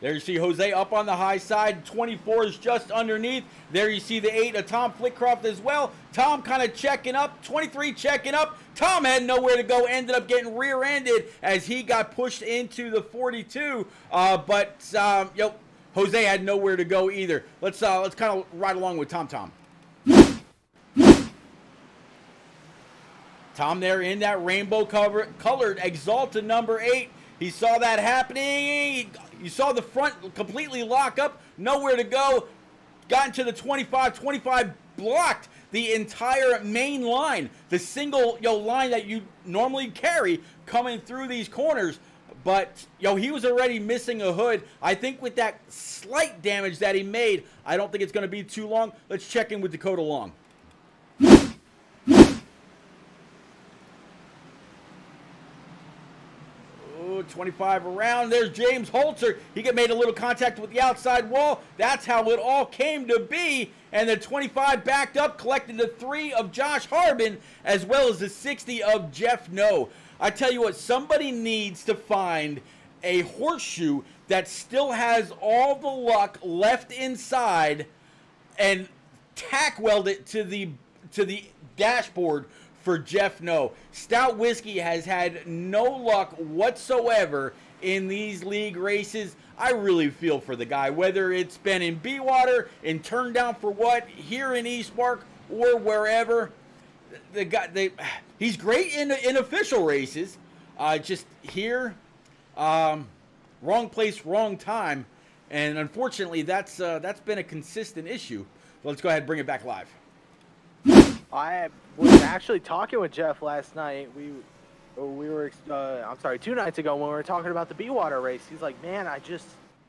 There you see Jose up on the high side. 24 is just underneath. There you see the 8 of Tom Flitcroft as well. Tom kind of checking up. 23 checking up. Tom had nowhere to go. Ended up getting rear-ended as he got pushed into the 42. But Jose had nowhere to go either. Let's kind of ride along with Tom. Tom there in that rainbow-colored Exalta number 8. He saw that happening. You saw the front completely lock up, nowhere to go. Got into the 25. 25 blocked the entire main line, the single line that you normally carry coming through these corners. But he was already missing a hood. I think with that slight damage that he made, I don't think it's going to be too long. Let's check in with Dakota Long. 25 around. There's James Holzer. He made a little contact with the outside wall. That's how it all came to be. And the 25 backed up, collected the 3 of Josh Harbin, as well as the 60 of Jeff No. I tell you what, somebody needs to find a horseshoe that still has all the luck left inside and tack weld it to the dashboard for Jeff No. Stout Whiskey has had no luck whatsoever in these league races. I really feel for the guy, whether it's been in B-Water, in Turn Down for What, here in eSpark, or wherever. The guy, he's great in official races. Just here, wrong place, wrong time. And unfortunately, that's been a consistent issue. So let's go ahead and bring it back live. I was actually talking with Jeff last night. I'm sorry, 2 nights ago when we were talking about the Bewater race. He's like, man, I just,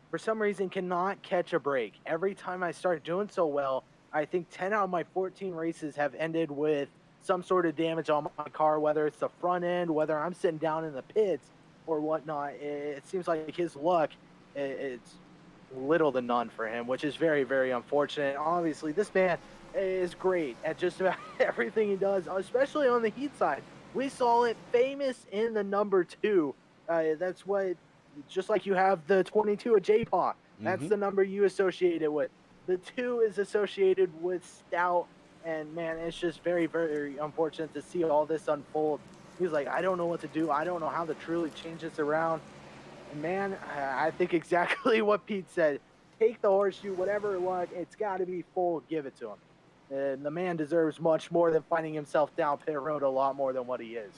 for some reason, cannot catch a break. Every time I start doing so well, I think 10 out of my 14 races have ended with some sort of damage on my car, whether it's the front end, whether I'm sitting down in the pits or whatnot. It seems like his luck, it's little to none for him, which is very, very unfortunate. Obviously, this man is great at just about everything he does, especially on the heat side. We saw it famous in the number 2. That's what, just like you have the 22 at J-Paw, that's the number you associate it with. The 2 is associated with Stout, and man, it's just very, very unfortunate to see all this unfold. He's like, I don't know what to do. I don't know how to truly change this around. And man, I think exactly what Pete said. Take the horseshoe, whatever luck, it's got to be full, give it to him. And the man deserves much more than finding himself down pit road, a lot more than what he is.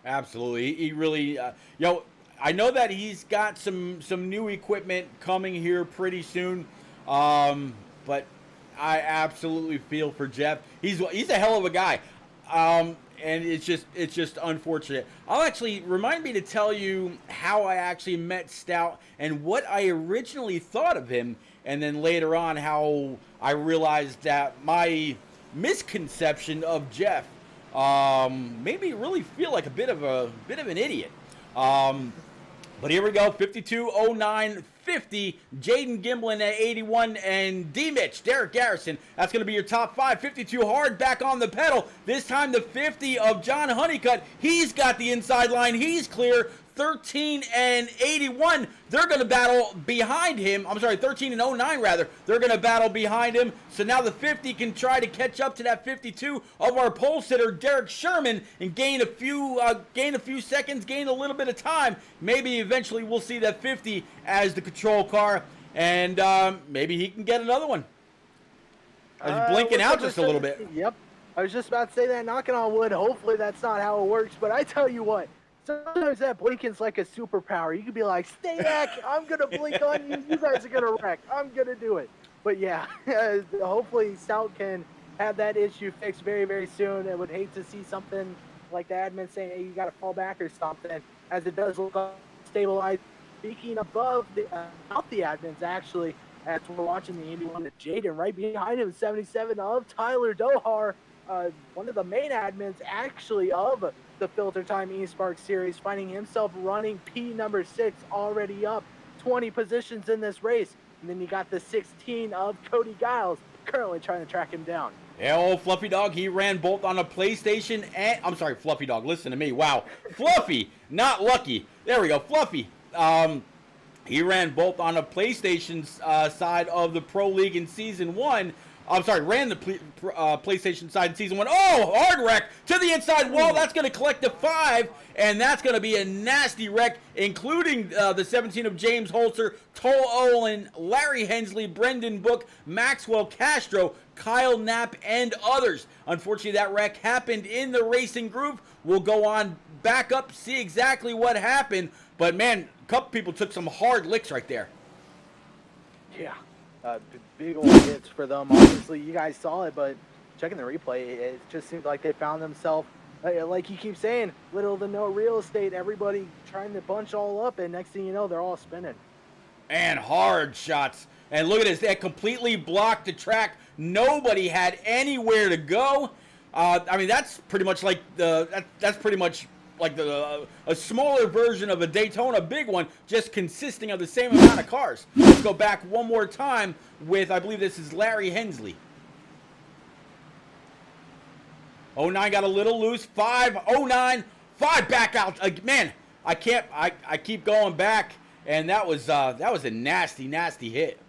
Absolutely. He really, I know that he's got some new equipment coming here pretty soon, but I absolutely feel for Jeff. He's a hell of a guy, and it's just unfortunate. I'll actually remind me to tell you how I actually met Stout and what I originally thought of him, and then later on how I realized that my misconception of Jeff made me really feel like a bit of an idiot. But here we go, 52-09-50, Jaden Gimblin at 81, and D-Mitch, Derek Garrison, that's going to be your top 5. 52 hard, back on the pedal. This time the 50 of John Honeycutt, he's got the inside line, he's clear. 13 and 81, they're going to battle behind him. I'm sorry, 13 and 09 rather. They're going to battle behind him. So now the 50 can try to catch up to that 52 of our pole sitter Derek Sherman and gain a few seconds, gain a little bit of time. Maybe eventually we'll see that 50 as the control car, and maybe he can get another one. He's blinking out just a little bit. Yep, I was just about to say that. Knocking on wood. Hopefully that's not how it works. But I tell you what. Sometimes that blinking's like a superpower. You could be like, stay back, I'm going to blink on you, you guys are going to wreck, I'm going to do it. But yeah, hopefully Stout can have that issue fixed very, very soon. I would hate to see something like the admin saying, hey, you got to fall back or something, as it does look stabilized. Speaking above the admins, actually, as we're watching the 81 of Jaden, right behind him, 77 of Tyler Dohar, one of the main admins, actually, of the FilterTime eSpark series, finding himself running P number 6, already up 20 positions in this race. And then you got the 16 of Cody Giles, currently trying to track him down. Yeah, old Fluffy Dog, he ran both on a PlayStation and, I'm sorry, Fluffy Dog, listen to me, wow. Fluffy, not Lucky. There we go, Fluffy. He ran both on a PlayStation side of the Pro League in Season 1. I'm sorry, ran the PlayStation side in Season 1. Oh, hard wreck to the inside wall. That's going to collect a 5, and that's going to be a nasty wreck, including the 17 of James Holzer, Toll Olin, Larry Hensley, Brendan Book, Maxwell Castro, Kyle Knapp, and others. Unfortunately, that wreck happened in the racing groove. We'll go on back up, see exactly what happened. But, man, a couple people took some hard licks right there. Yeah. Big old hits for them. Obviously, you guys saw it, but checking the replay, it just seems like they found themselves, like you keep saying, little to no real estate. Everybody trying to bunch all up, and next thing you know, they're all spinning. And hard shots. And look at this. That completely blocked the track. Nobody had anywhere to go. I mean, that's pretty much like a smaller version of a Daytona big one, just consisting of the same amount of cars. Let's go back one more time with, I believe this is Larry Hensley. 09 got a little loose. 5-09, 5 back out. Man, I keep going back, and that was a nasty, nasty hit.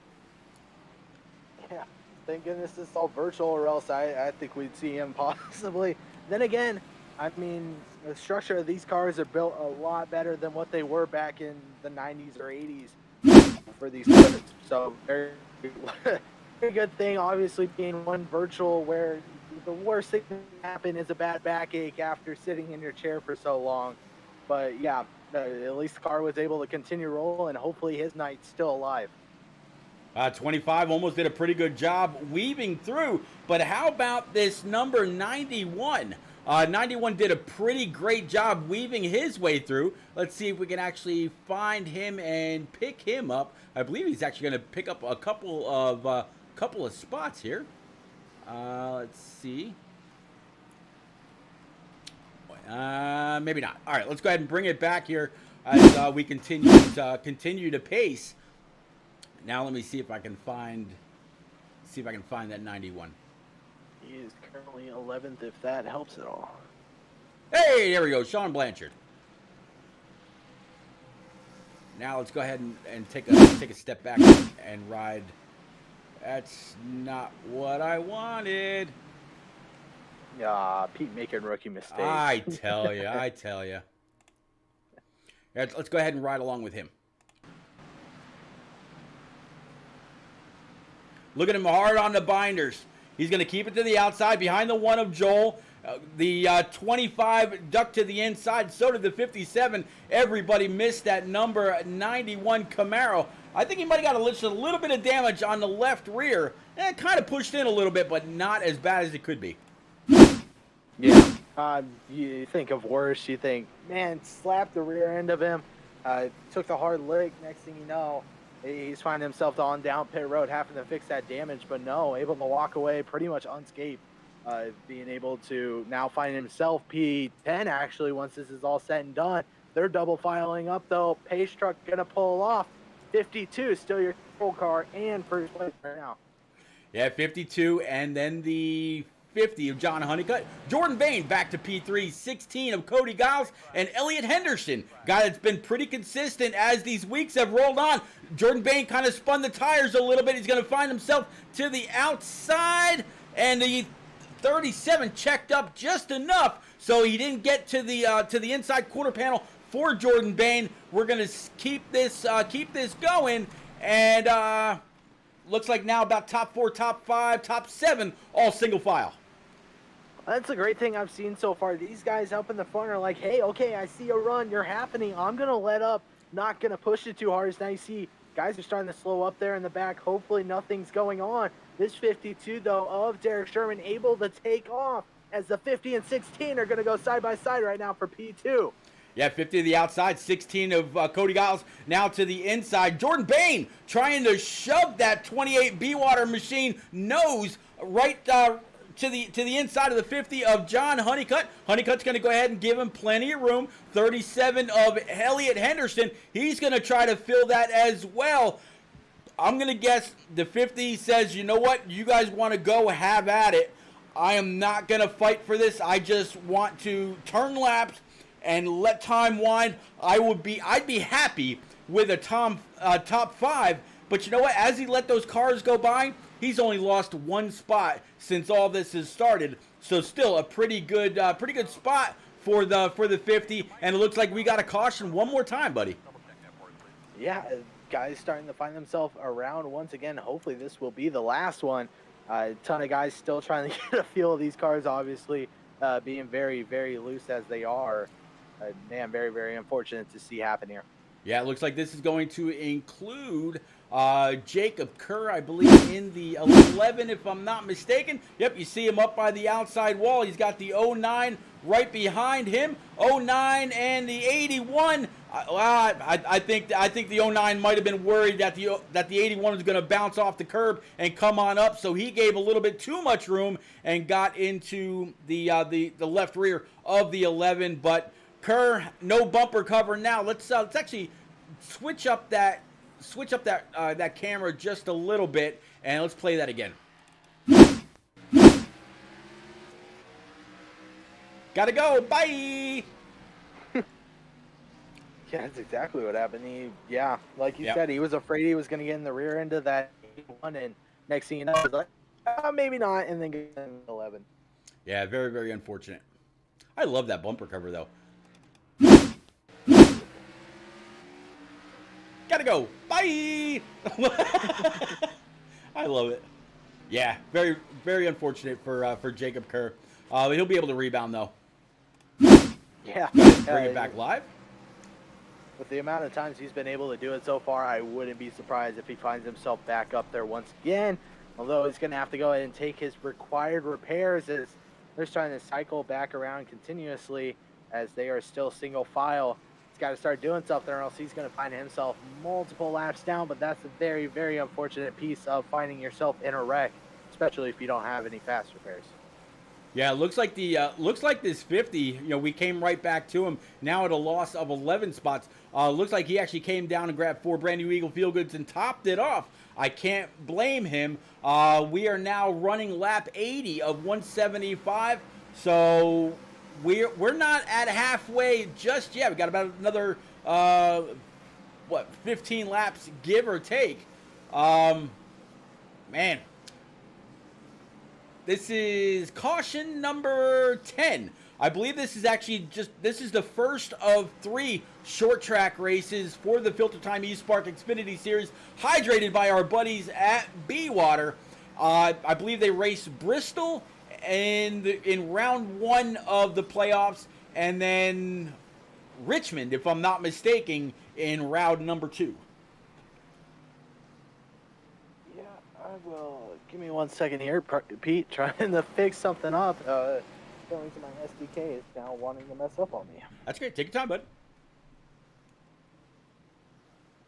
Yeah, thank goodness this is all virtual, or else I think we'd see him possibly. Then again, I mean, the structure of these cars are built a lot better than what they were back in the 90s or 80s for these cars. So very, very good thing, obviously, being one virtual, where the worst thing that can happen is a bad backache after sitting in your chair for so long. But yeah, at least the car was able to continue rolling, and hopefully his night's still alive. 25 almost did a pretty good job weaving through, but how about this number 91? 91 did a pretty great job weaving his way through. Let's see if we can actually find him and pick him up. I believe he's actually going to pick up a couple of spots here. Let's see. Maybe not. All right, let's go ahead and bring it back here as we continue to pace. Now let me see if I can find that 91. He is currently 11th, if that helps at all. Hey, there we go, Sean Blanchard. Now let's go ahead and take a step back and ride. That's not what I wanted. Yeah, Pete making rookie mistakes. I tell you. Let's go ahead and ride along with him. Look at him hard on the binders. He's going to keep it to the outside behind the 1 of Joel. The 25 ducked to the inside. So did the 57. Everybody missed that number 91 Camaro. I think he might have got just a little bit of damage on the left rear. And kind of pushed in a little bit, but not as bad as it could be. Yeah. You think of worse. You think, man, slapped the rear end of him. Took the hard lick. Next thing you know, he's finding himself on down pit road having to fix that damage. But no, able to walk away pretty much unscathed. Being able to now find himself P10 actually once this is all said and done. They're double filing up though. Pace truck gonna pull off. 52 still your control car and first place right now. Yeah, 52 and then the 50 of John Honeycutt. Jordan Bain back to P3, 16 of Cody Giles, and Elliot Henderson, guy that's been pretty consistent as these weeks have rolled on. Jordan Bain kind of spun the tires a little bit. He's going to find himself to the outside, and the 37 checked up just enough, so he didn't get to the inside quarter panel for Jordan Bain. We're going to keep this going, and looks like now about top 4, top 5, top 7, all single file. That's a great thing I've seen so far. These guys up in the front are like, hey, okay, I see a run. You're happening. I'm going to let up. Not going to push it too hard. Now you see guys are starting to slow up there in the back. Hopefully nothing's going on. This 52, though, of Derek Sherman able to take off as the 50 and 16 are going to go side by side right now for P2. Yeah, 50 to the outside, 16 of Cody Giles now to the inside. Jordan Bain trying to shove that 28 B-Water machine nose right to the inside of the 50 of John Honeycutt. Honeycutt's going to go ahead and give him plenty of room. 37 of Elliot Henderson. He's going to try to fill that as well. I'm going to guess the 50 says, you know what? You guys want to go have at it. I am not going to fight for this. I just want to turn laps and let time wind. I'd be happy with a top 5. But you know what? As he let those cars go by, he's only lost 1 spot since all this has started. So still a pretty good spot for the 50. And it looks like we got a caution one more time, buddy. Yeah, guys starting to find themselves around once again. Hopefully this will be the last one. A ton of guys still trying to get a feel of these cars, obviously being very, very loose as they are. Man, very, very unfortunate to see happen here. Yeah, it looks like this is going to include Jacob Kerr, I believe, in the 11, if I'm not mistaken. Yep, you see him up by the outside wall. He's got the 09 right behind him. 09 and the 81. I think the 09 might have been worried that the 81 was going to bounce off the curb and come on up, so he gave a little bit too much room and got into the left rear of the 11. But Kerr, no bumper cover now. Let's actually switch up that camera just a little bit, and let's play that again. Gotta go. Bye. Yeah, that's exactly what happened. Like you said, he was afraid he was going to get in the rear end of that one, and next thing you know, he's like, maybe not, and then get in 11. Yeah, very, very unfortunate. I love that bumper cover, though. Gotta go. Bye. I love it. Yeah, very, very unfortunate for Jacob Kerr. He'll be able to rebound, though. Yeah. Bring it back live. With the amount of times he's been able to do it so far, I wouldn't be surprised if he finds himself back up there once again. Although he's going to have to go ahead and take his required repairs as they're starting to cycle back around continuously as they are still single file. He's got to start doing something or else he's going to find himself multiple laps down, but that's a very, very unfortunate piece of finding yourself in a wreck, especially if you don't have any fast repairs. Yeah, it looks like this 50, you know, we came right back to him now at a loss of 11 spots. Looks like he actually came down and grabbed 4 brand new Eagle Feel Goods and topped it off. I can't blame him. We are now running lap 80 of 175, so we're not at halfway just yet. We got about another 15 laps, give or take. Man. This is caution number 10. I believe this is actually this is the first of 3 short track races for the FilterTime eSpark Xfinity Series, hydrated by our buddies at B-Water. I believe they raced Bristol in round 1 of the playoffs, and then Richmond, if I'm not mistaken, in round number 2. Yeah, I will. Give me 1 second here, Pete. Trying to fix something up. For some reason, my SDK is now wanting to mess up on me. That's great. Take your time, bud.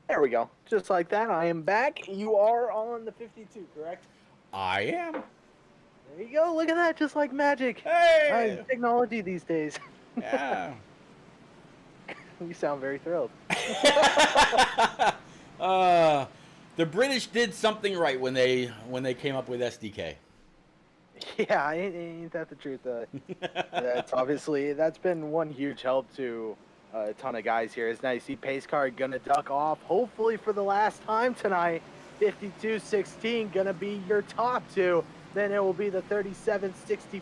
There we go. Just like that, I am back. You are on the 52, correct? I am. There you go. Look at that. Just like magic. Hey! Technology these days. Yeah. You sound very thrilled. The British did something right when they came up with SDK. Yeah, ain't that the truth? That's been one huge help to a ton of guys here. It's nice to see Pace Car gonna duck off, hopefully for the last time tonight. 52-16 gonna be your top 2. Then it will be the 37-64,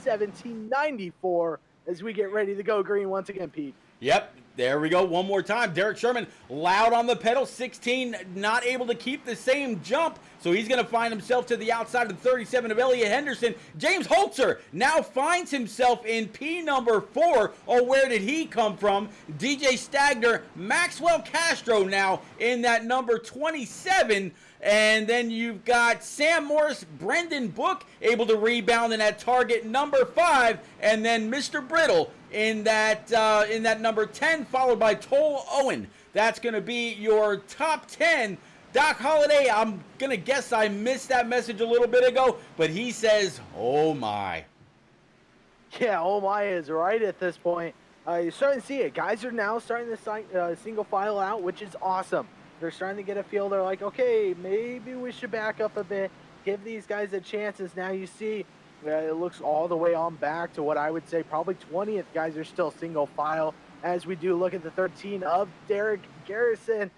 17-94 as we get ready to go green once again, Pete. Yep, there we go. One more time. Derek Sherman loud on the pedal. 16 not able to keep the same jump, so he's going to find himself to the outside of the 37 of Elliott Henderson. James Holzer now finds himself in P number 4. Oh, where did he come from? DJ Stagner, Maxwell Castro now in that number 27. And then you've got Sam Morris, Brendan Book able to rebound in that target number 5, and then Mr. Brittle in that number 10, followed by Toll Owen. That's going to be your top 10. Doc Holliday, I'm going to guess I missed that message a little bit ago, but he says, oh my. Yeah, oh my is right at this point. You're starting to see it. Guys are now starting to single file out, which is awesome. They're starting to get a feel. They're like, okay, maybe we should back up a bit, give these guys a chance. As now you see it looks all the way on back to what I would say probably 20th guys are still single file. As we do look at the 13 of Derek Garrison,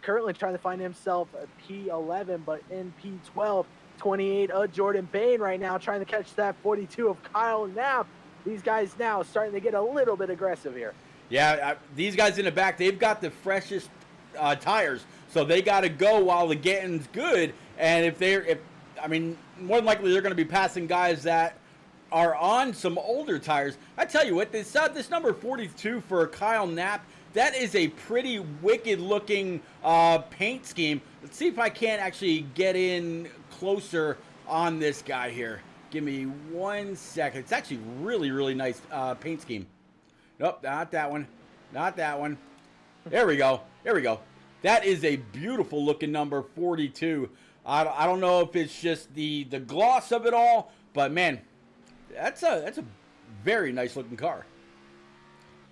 currently trying to find himself a P11, but in P12. 28 of Jordan Bain right now trying to catch that 42 of Kyle Knapp. These guys now starting to get a little bit aggressive here. Yeah, these guys in the back, they've got the freshest tires, so they got to go while the getting's good. And more than likely they're going to be passing guys that are on some older tires. I tell you what, this number 42 for Kyle Knapp, that is a pretty wicked looking paint scheme. Let's see if I can't actually get in closer on this guy here. Give me 1 second. It's actually really, really nice paint scheme. Nope, not that one. Not that one. There we go. There we go. That is a beautiful looking number 42. I don't know if it's just the gloss of it all, but man, that's a very nice looking car.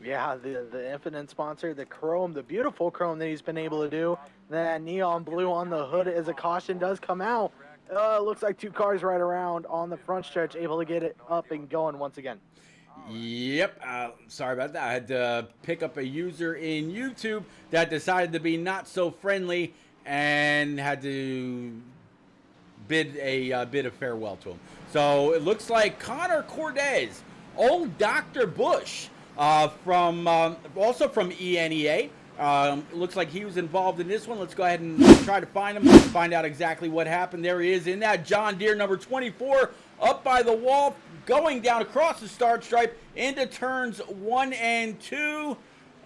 Yeah, the Infinite sponsor, the chrome, the beautiful chrome that he's been able to do. That neon blue on the hood as a caution does come out. Looks like 2 cars right around on the front stretch, able to get it up and going once again. Yep, sorry about that. I had to pick up a user in YouTube that decided to be not so friendly and had to bid a farewell to him. So it looks like Connor Cordes, old Dr. Bush, also from ENEA. It looks like he was involved in this one. Let's go ahead and try to find him, find out exactly what happened. There he is in that John Deere number 24, up by the wall, going down across the start stripe into turns 1 and 2,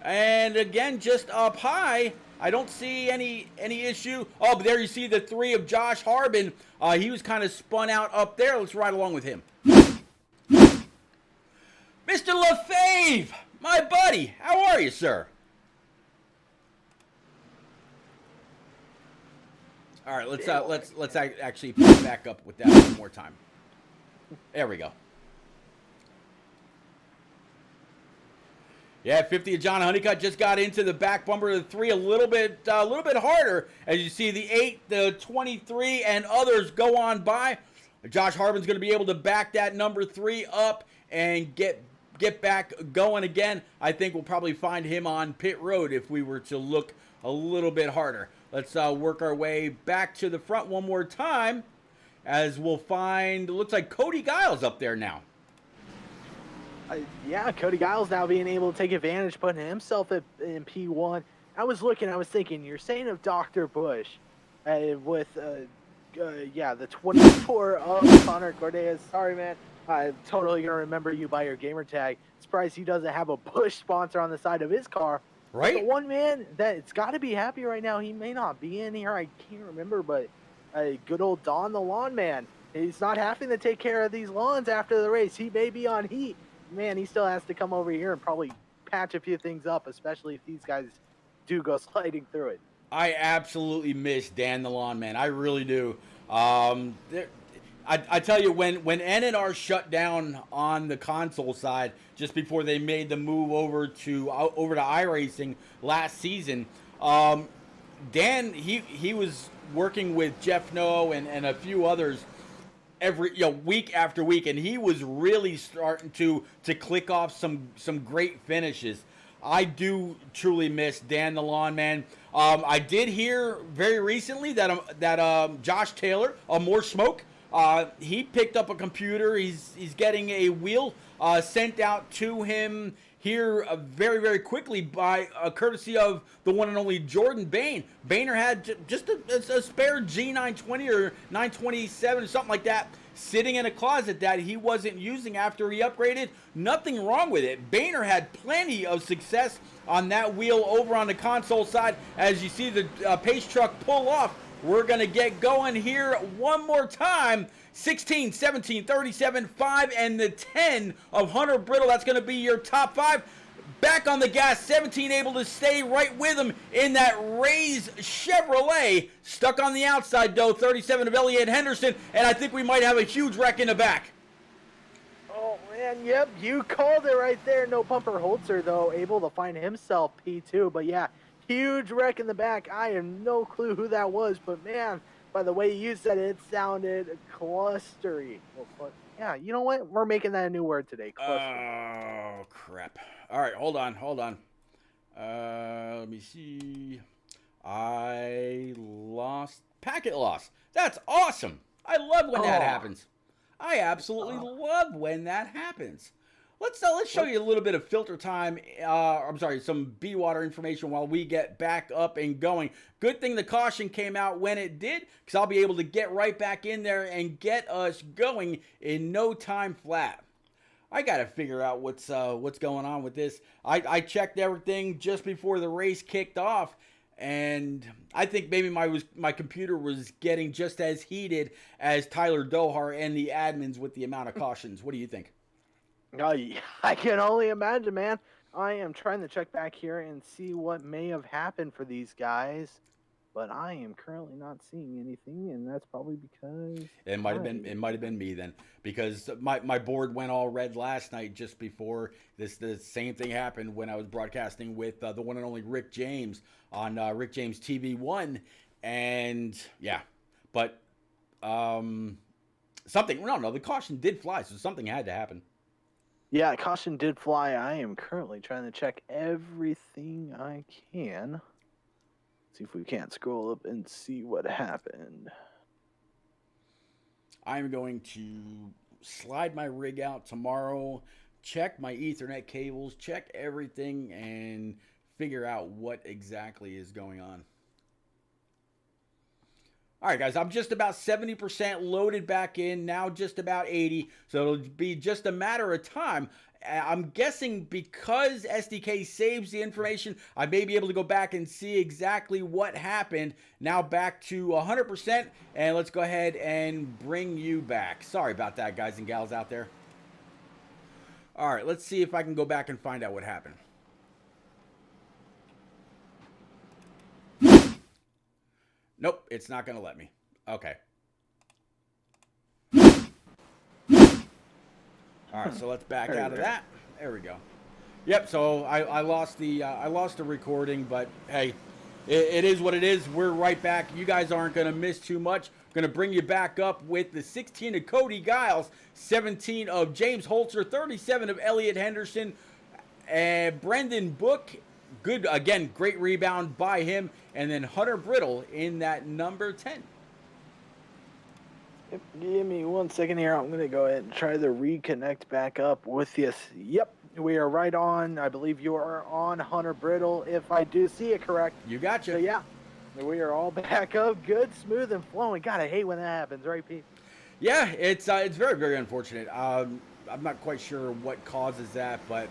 and again just up high. I don't see any issue. Oh, but there you see the 3 of Josh Harbin. He was kind of spun out up there. Let's ride along with him. Mr. LaFave, my buddy, how are you, sir? All right, let's actually pick it back up with that one more time. There we go. Yeah, 50 of John Honeycutt just got into the back bumper of the 3 a little bit harder. As you see, the 8, the 23, and others go on by. Josh Harbin's going to be able to back that number 3 up and get back going again. I think we'll probably find him on pit road if we were to look a little bit harder. Let's work our way back to the front one more time, as we'll find, it looks like Cody Giles up there now. Yeah, Cody Giles now being able to take advantage, putting himself in P1. I was thinking, you're saying of Dr. Bush with, the 24 of Connor Cordeas. Sorry, man. I'm totally going to remember you by your gamer tag. Surprised he doesn't have a Bush sponsor on the side of his car. Right? The one man that's got to be happy right now, he may not be in here. I can't remember, but good old Don the Lawn Man. He's not having to take care of these lawns after the race. He may be on heat. Man, he still has to come over here and probably patch a few things up, especially if these guys do go sliding through it. I absolutely miss Dan the Lawn Man. I really do. I tell you, when N&R shut down on the console side just before they made the move over to iRacing last season, Dan he was working with Jeff Noe and a few others week after week, and he was really starting to click off some great finishes. I do truly miss Dan the Lawn Man. I did hear very recently that Josh Taylor, More Smoke, he picked up a computer. He's getting a wheel sent out to him here very, very quickly by courtesy of the one and only Jordan Bain. Boehner had just a spare G920 or 927 or something like that sitting in a closet that he wasn't using after he upgraded. Nothing wrong with it. Boehner had plenty of success on that wheel over on the console side. As you see the pace truck pull off, we're going to get going here one more time. 16, 17, 37, 5, and the 10 of Hunter Brittle. That's going to be your top 5. Back on the gas, 17 able to stay right with him in that Rays Chevrolet. Stuck on the outside, though, 37 of Elliott Henderson, and I think we might have a huge wreck in the back. Oh, man, yep, you called it right there. No Bumper Holzer, though, able to find himself P2. But, yeah, huge wreck in the back. I have no clue who that was, but, man, by the way you said it, it sounded clustery. Well, yeah, you know what? We're making that a new word today, clustery. Oh, crap. All right, hold on. Let me see. I lost. Packet loss. That's awesome. I love when that happens. I absolutely love when that happens. Let's show you a little bit of filter time. Some B-Water information while we get back up and going. Good thing the caution came out when it did, because I'll be able to get right back in there and get us going in no time flat. I got to figure out what's going on with this. I checked everything just before the race kicked off, and I think maybe my computer was getting just as heated as Tyler Dohar and the admins with the amount of cautions. What do you think? I can only imagine, man. I am trying to check back here and see what may have happened for these guys, but I am currently not seeing anything, and that's probably because it might have been me then, because my board went all red last night just before this. The same thing happened when I was broadcasting with the one and only Rick James on Rick James TV1, and yeah, but the caution did fly, so something had to happen. Yeah, caution did fly. I am currently trying to check everything I can. See if we can't scroll up and see what happened. I'm going to slide my rig out tomorrow, check my Ethernet cables, check everything, and figure out what exactly is going on. All right, guys, I'm just about 70% loaded back in, now just about 80, so it'll be just a matter of time. I'm guessing because SDK saves the information, I may be able to go back and see exactly what happened. Now back to 100%, and let's go ahead and bring you back. Sorry about that, guys and gals out there. All right, let's see if I can go back and find out what happened. Nope, it's not going to let me. Okay. All right, so let's back out of that. There we go. Yep, so I lost the recording, but hey, it is what it is. We're right back. You guys aren't going to miss too much. Going to bring you back up with the 16 of Cody Giles, 17 of James Holzer, 37 of Elliot Henderson, and Brendan Book. Good, again, great rebound by him. And then Hunter Brittle in that number 10. Give me 1 second here. I'm going to go ahead and try to reconnect back up with you. Yep, we are right on. I believe you are on Hunter Brittle, if I do see it correct. You gotcha. So, yeah, we are all back up. Good, smooth, and flowing. God, I hate when that happens, right, Pete? Yeah, it's very, very unfortunate. I'm not quite sure what causes that, but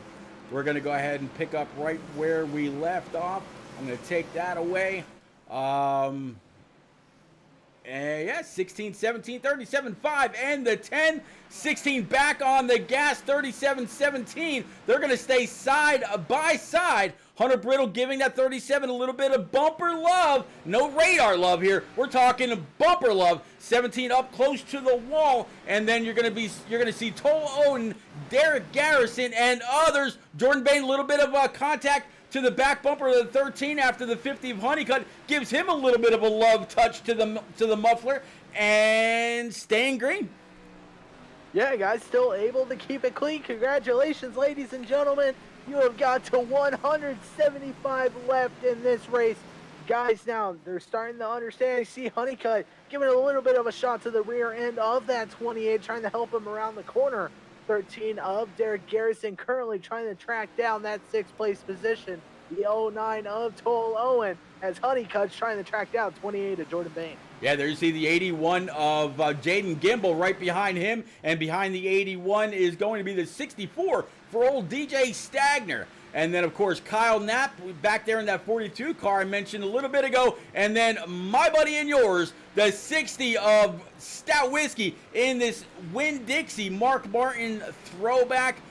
we're going to go ahead and pick up right where we left off. I'm going to take that away. And yeah, 16, 17, 37, 5, and the 10. 16 back on the gas, 37, 17. They're going to stay side by side. Hunter Brittle giving that 37 a little bit of bumper love. No radar love here. We're talking bumper love. 17 up close to the wall. And then you're going to see Toll Owen, Derek Garrison, and others. Jordan Bain, a little bit of contact to the back bumper of the 13 after the 50 of Honeycutt, gives him a little bit of a love touch to the muffler, and staying green. Yeah, guys, still able to keep it clean. Congratulations, ladies and gentlemen. You have got to 175 left in this race. Guys, now they're starting to understand. You see Honeycutt giving a little bit of a shot to the rear end of that 28, trying to help him around the corner. 13 of Derek Garrison currently trying to track down that 6th place position. The 09 of Toll Owen as Honeycutt's trying to track down 28 of Jordan Bain. Yeah, there you see the 81 of Jaden Gimbel right behind him. And behind the 81 is going to be the 64 for old DJ Stagner. And then, of course, Kyle Knapp back there in that 42 car I mentioned a little bit ago. And then my buddy and yours, the 60 of Stout Whiskey in this Winn-Dixie Mark Martin throwback.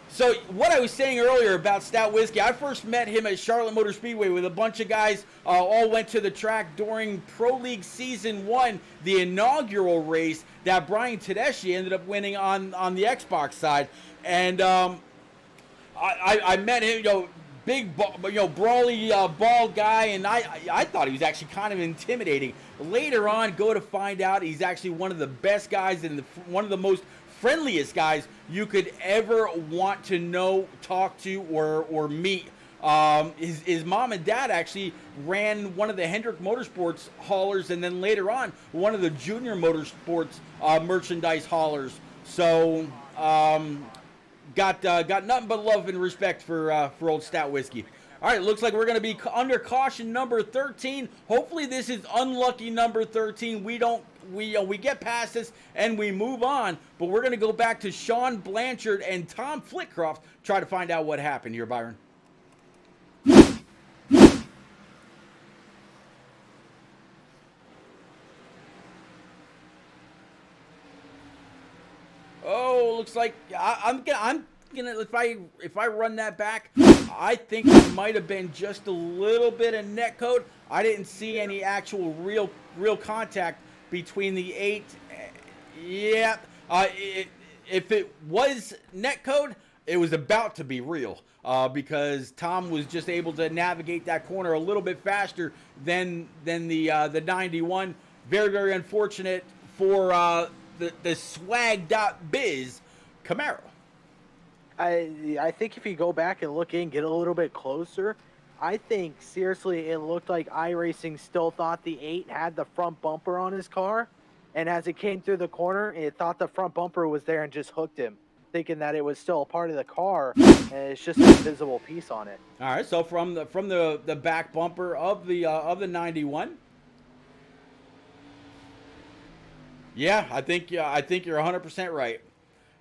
So what I was saying earlier about Stout Whiskey, I first met him at Charlotte Motor Speedway with a bunch of guys, all went to the track during Pro League Season 1, the inaugural race that Brian Tedeschi ended up winning on the Xbox side. And I met him, big, brawly, bald guy, and I thought he was actually kind of intimidating. Later on, go to find out he's actually one of the best guys and one of the most friendliest guys you could ever want to know, talk to, or meet. His mom and dad actually ran one of the Hendrick Motorsports haulers, and then later on one of the Junior Motorsports merchandise haulers. So got nothing but love and respect for old Stout Whiskey. All right, looks like we're going to be under caution number 13. Hopefully this is unlucky number 13. We get past this and we move on, but we're going to go back to Sean Blanchard and Tom Flitcroft, try to find out what happened here, Byron. Oh, looks like I'm gonna if I run that back, I think it might have been just a little bit of net code. I didn't see any actual real contact between the 8. Yeah, if it was net code, it was about to be real because Tom was just able to navigate that corner a little bit faster than the 91. Very, very unfortunate for the swag.biz Camaro. I think if you go back and look in, get a little bit closer, I think seriously it looked like iRacing still thought the 8 had the front bumper on his car, and as it came through the corner, it thought the front bumper was there and just hooked him, thinking that it was still a part of the car, and it's just an invisible piece on it. All right, so from the back bumper of the 91. Yeah, I think you're 100% right.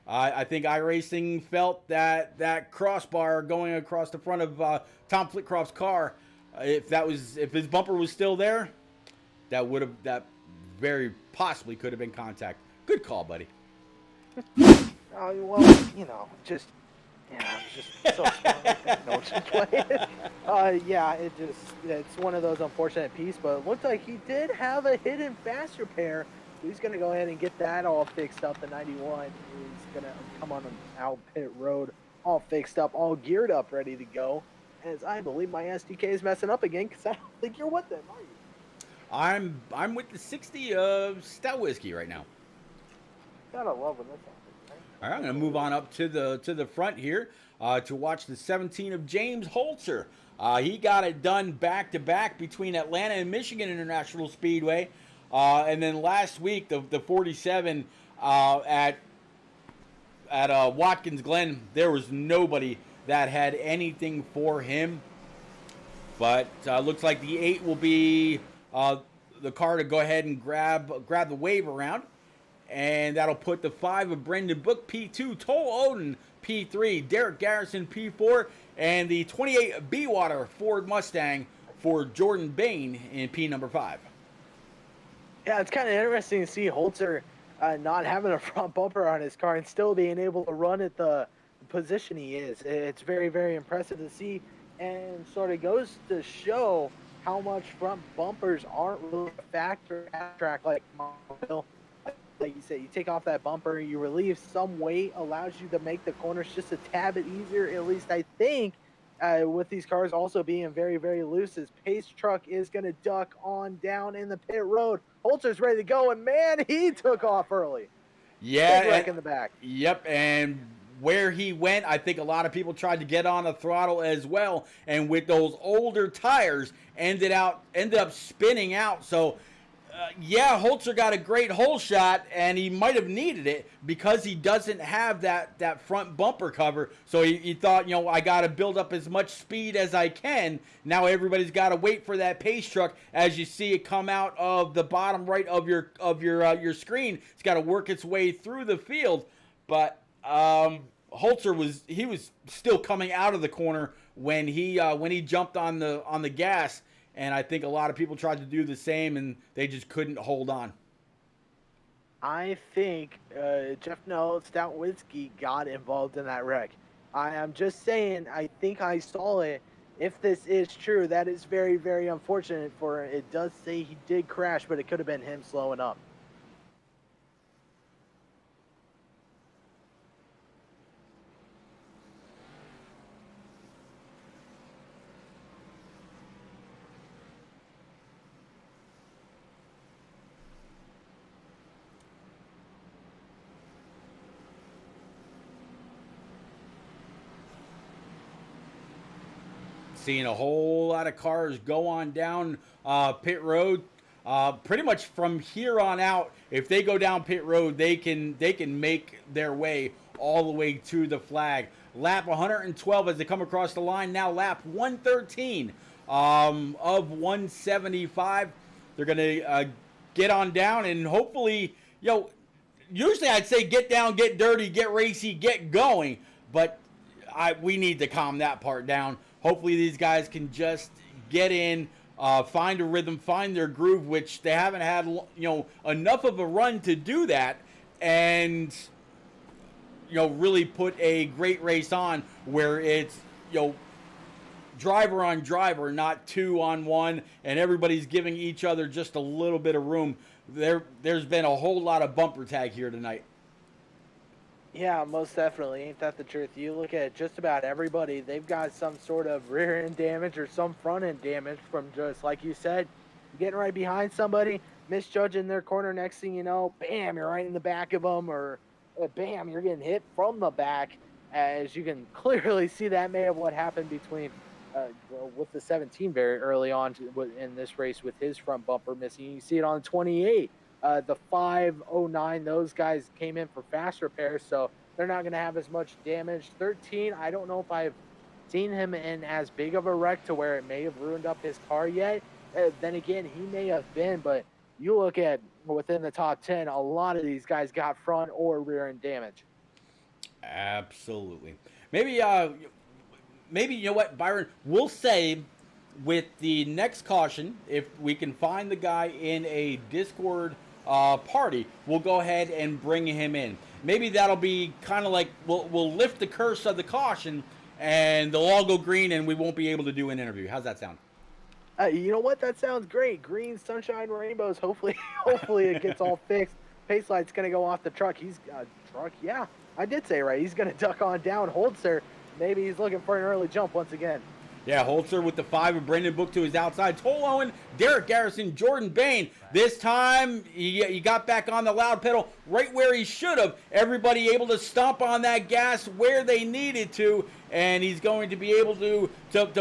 I think iRacing felt that crossbar going across the front of Tom Flitcroft's car. If his bumper was still there, that very possibly could have been contact. Good call, buddy. Well, just I'm just so smart. No, just playing. Yeah, it's one of those unfortunate pieces, but it looked like he did have a hidden fast repair. He's going to go ahead and get that all fixed up. The 91 is going to come on out pit road, all fixed up, all geared up, ready to go. As I believe my SDK is messing up again because I don't think you're with them, are you? I'm with the 60 stout whiskey right now. Gotta love when this happens. All right, I'm going to move on up to the front here to watch the 17 of James Holzer. He got it done back-to-back between Atlanta and Michigan International Speedway. And then last week, the 47 at Watkins Glen, there was nobody that had anything for him. But looks like the 8 will be the car to go ahead and grab the wave around. And that'll put the 5 of Brendan Book, P2, Toll Odin, P3, Derek Garrison, P4, and the 28 B-Water Ford Mustang for Jordan Bain in P number 5. Yeah, it's kind of interesting to see Holzer not having a front bumper on his car and still being able to run at the position he is. It's very, very impressive to see, and sort of goes to show how much front bumpers aren't really a factor at a track like Martinsville. Like you said, you take off that bumper, you relieve some weight, allows you to make the corners just a tad bit easier, at least I think, with these cars also being very, very loose. His pace truck is going to duck on down in the pit road. Holzer's ready to go, and man, he took off early. Yeah. Big wreck in the back. Yep, and where he went, I think a lot of people tried to get on the throttle as well, and with those older tires, ended up spinning out. So yeah, Holzer got a great hole shot, and he might have needed it because he doesn't have that front bumper cover. So he thought, I got to build up as much speed as I can. Now everybody's got to wait for that pace truck. As you see it come out of the bottom right of your screen, it's got to work its way through the field. But Holzer was still coming out of the corner when he jumped on the gas. And I think a lot of people tried to do the same, and they just couldn't hold on. I think Jeff Stout Whiskey got involved in that wreck. I am just saying, I think I saw it. If this is true, that is very, very unfortunate for it. It does say he did crash, but it could have been him slowing up. Seeing a whole lot of cars go on down pit road. Pretty much from here on out, if they go down pit road, they can make their way all the way to the flag. Lap 112 as they come across the line. Now lap 113 of 175. They're going to get on down, and hopefully, usually I'd say get down, get dirty, get racy, get going, but we need to calm that part down. Hopefully these guys can just get in, find a rhythm, find their groove, which they haven't had, enough of a run to do that, and, really put a great race on where it's, driver on driver, not 2-on-1, and everybody's giving each other just a little bit of room. There's been a whole lot of bumper tag here tonight. Yeah, most definitely. Ain't that the truth? You look at just about everybody, they've got some sort of rear end damage or some front end damage from just, like you said, getting right behind somebody, misjudging their corner. Next thing you know, bam, you're right in the back of them, or bam, you're getting hit from the back. As you can clearly see, that may have what happened between with the 17 very early on in this race with his front bumper missing. You see it on 28. The 509, those guys came in for fast repairs, so they're not going to have as much damage. 13, I don't know if I've seen him in as big of a wreck to where it may have ruined up his car yet. Then again, he may have been, but you look at within the top 10, a lot of these guys got front or rear end damage. Absolutely. Maybe you know what, Byron? We'll say with the next caution, if we can find the guy in a Discord party, we'll go ahead and bring him in. Maybe that'll be kind of like we'll lift the curse of the caution, and they'll all go green, and we won't be able to do an interview. How's that sound? You know what? That sounds great. Green, sunshine, rainbows. Hopefully, hopefully it gets all fixed. Pace light's gonna go off the truck. He's truck. Yeah, I did say right. He's gonna duck on down. Holzer. Maybe he's looking for an early jump once again. Yeah, Holzer with the 5 of Brendan Book to his outside. Toll Owen, Derek Garrison, Jordan Bain. This time, he got back on the loud pedal right where he should have. Everybody able to stomp on that gas where they needed to, and he's going to be able to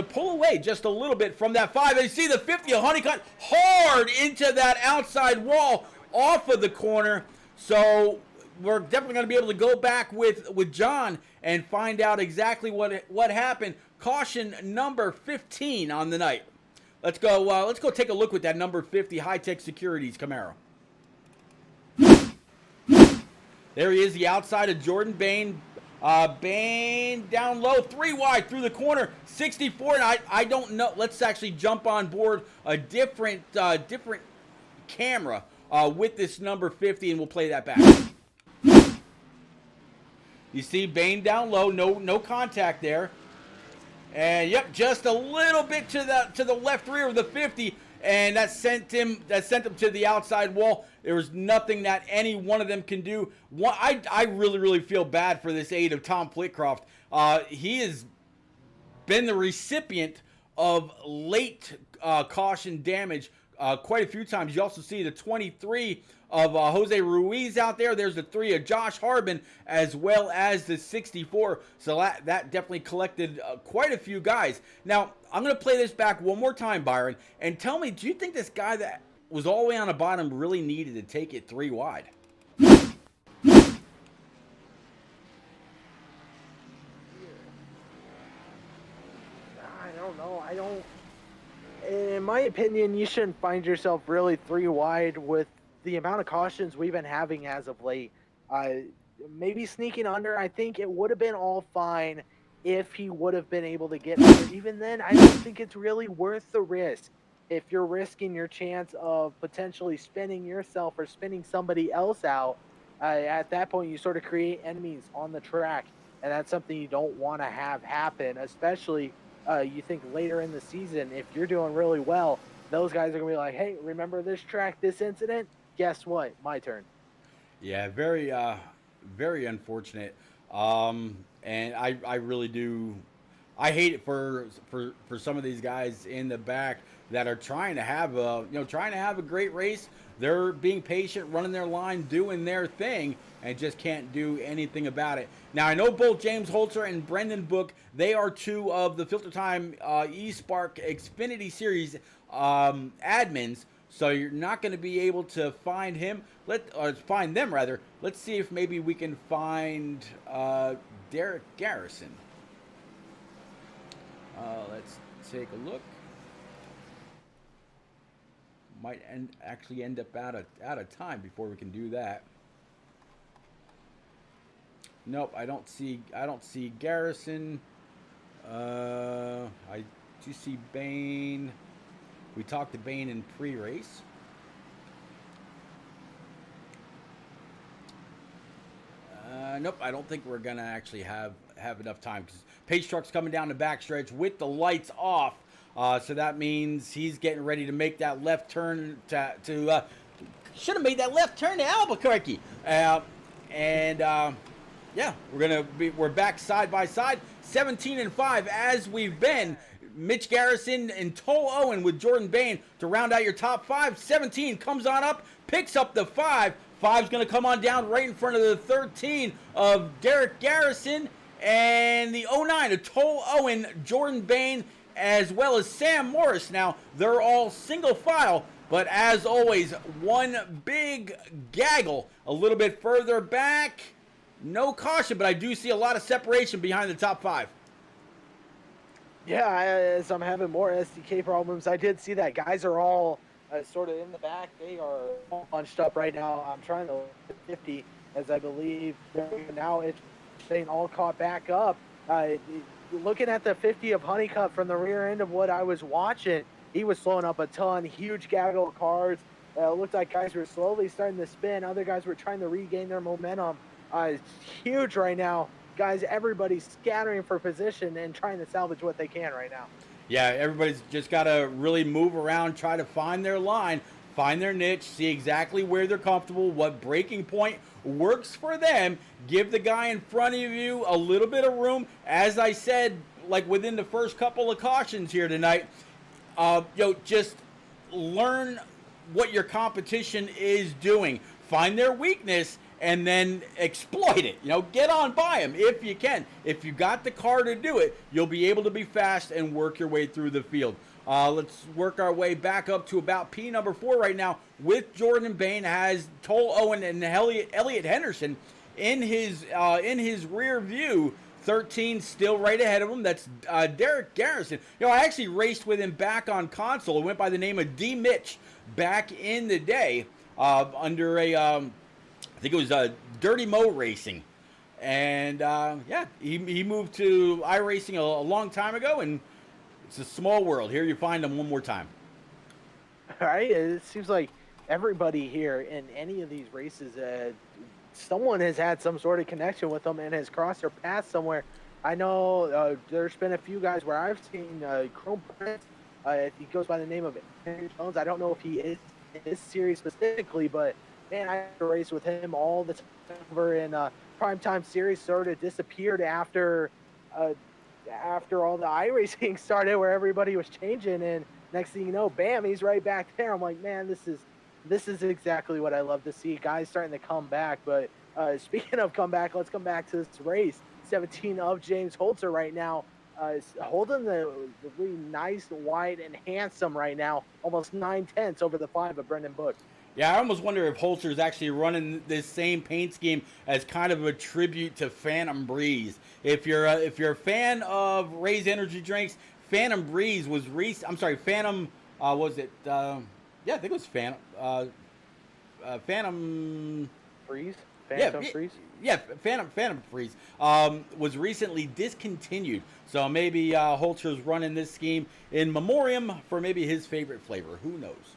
pull away just a little bit from that 5. And you see the 50 of Honeycutt hard into that outside wall off of the corner. So we're definitely going to be able to go back with John and find out exactly what happened. Caution number 15 on the night. Let's go take a look with that number 50 High-Tech Securities Camaro. There he is, the outside of Jordan Bain. Bain down low, 3 wide through the corner, 64. And I don't know. Let's actually jump on board a different camera with this number 50, and we'll play that back. You see Bain down low, no contact there. And yep, just a little bit to the left rear of the 50, and that sent him to the outside wall. There was nothing that any one of them can do. I really feel bad for this 8 of Tom Flitcroft. He has been the recipient of late caution damage quite a few times. You also see the 23 of Jose Ruiz out there. There's the 3 of Josh Harbin, as well as the 64. So that definitely collected quite a few guys. Now, I'm going to play this back one more time, Byron, and tell me, do you think this guy that was all the way on the bottom really needed to take it 3 wide? I don't know. In my opinion, you shouldn't find yourself really 3 wide with the amount of cautions we've been having as of late. Maybe sneaking under, I think it would have been all fine if he would have been able to get under. Even then, I don't think it's really worth the risk. If you're risking your chance of potentially spinning yourself or spinning somebody else out, at that point you sort of create enemies on the track, and that's something you don't want to have happen, especially you think later in the season. If you're doing really well, those guys are going to be like, hey, remember this track, this incident? Guess what? My turn. Yeah, very unfortunate. And I really do. I hate it for some of these guys in the back that are trying to have a great race. They're being patient, running their line, doing their thing, and just can't do anything about it. Now, I know both James Holzer and Brendan Book, they are 2 of the FilterTime eSpark Xfinity Series admins. So you're not going to be able to find him. Find them rather. Let's see if maybe we can find Derek Garrison. Let's take a look. Might actually end up out of time before we can do that. Nope, I don't see Garrison. I do see Bain. We talked to Bain in pre-race. Nope, I don't think we're gonna actually have enough time because Pace Truck's coming down the backstretch with the lights off. So that means he's getting ready to make that left turn to should have made that left turn to Albuquerque. Yeah, we're back side by side, 17 and 5 as we've been. Mitch Garrison and Toll Owen with Jordan Bain to round out your top 5. 17 comes on up, picks up the 5. 5's going to come on down right in front of the 13 of Derek Garrison, and the 09 of Toll Owen, Jordan Bain, as well as Sam Morris. Now, they're all single file, but as always, one big gaggle a little bit further back. No caution, but I do see a lot of separation behind the top 5. Yeah, as I'm having more SDK problems, I did see that guys are all sort of in the back. They are all bunched up right now. I'm trying to look at 50, as I believe now it's staying all caught back up. Looking at the 50 of Honeycutt from the rear end of what I was watching, he was slowing up a ton, huge gaggle of cars. It looked like guys were slowly starting to spin. Other guys were trying to regain their momentum. It's huge right now. Guys, everybody's scattering for position and trying to salvage what they can right now. Yeah, everybody's just got to really move around, try to find their line, find their niche, see exactly where they're comfortable, what breaking point works for them. Give the guy in front of you a little bit of room. As I said, like within the first couple of cautions here tonight, just learn what your competition is doing. Find their weakness and then exploit it. Get on by them if you can. If you got the car to do it, you'll be able to be fast and work your way through the field. Let's work our way back up to about P number 4 right now with Jordan Bain. Has Toll Owen and Elliott Henderson in his rear view. 13 still right ahead of him. That's Derek Garrison. I actually raced with him back on console. It went by the name of D. Mitch back in the day under I think it was Dirty Mo Racing. And he moved to iRacing a long time ago, and it's a small world. Here you find him one more time. All right, it seems like everybody here in any of these races, someone has had some sort of connection with them and has crossed their path somewhere. I know there's been a few guys where I've seen Chrome Prince. He goes by the name of Henry Jones. I don't know if he is in this series specifically, but man, I had to race with him all the time over in Primetime Series. Sort of disappeared after all the iRacing started, where everybody was changing, and next thing you know, bam, he's right back there. I'm like, man, this is exactly what I love to see. Guys starting to come back. But speaking of comeback, let's come back to this race. 17 of James Holzer right now, holding the really nice, wide, and handsome right now, almost 9/10 over the 5 of Brendan Book. Yeah, I almost wonder if Holzer is actually running this same paint scheme as kind of a tribute to Phantom Breeze. If you're a fan of Ray's energy drinks, Phantom Breeze was Phantom was it? I think it was Phantom. Phantom Freeze. Phantom Freeze. Yeah, Phantom Freeze was recently discontinued. So maybe Holzer's running this scheme in memoriam for maybe his favorite flavor. Who knows?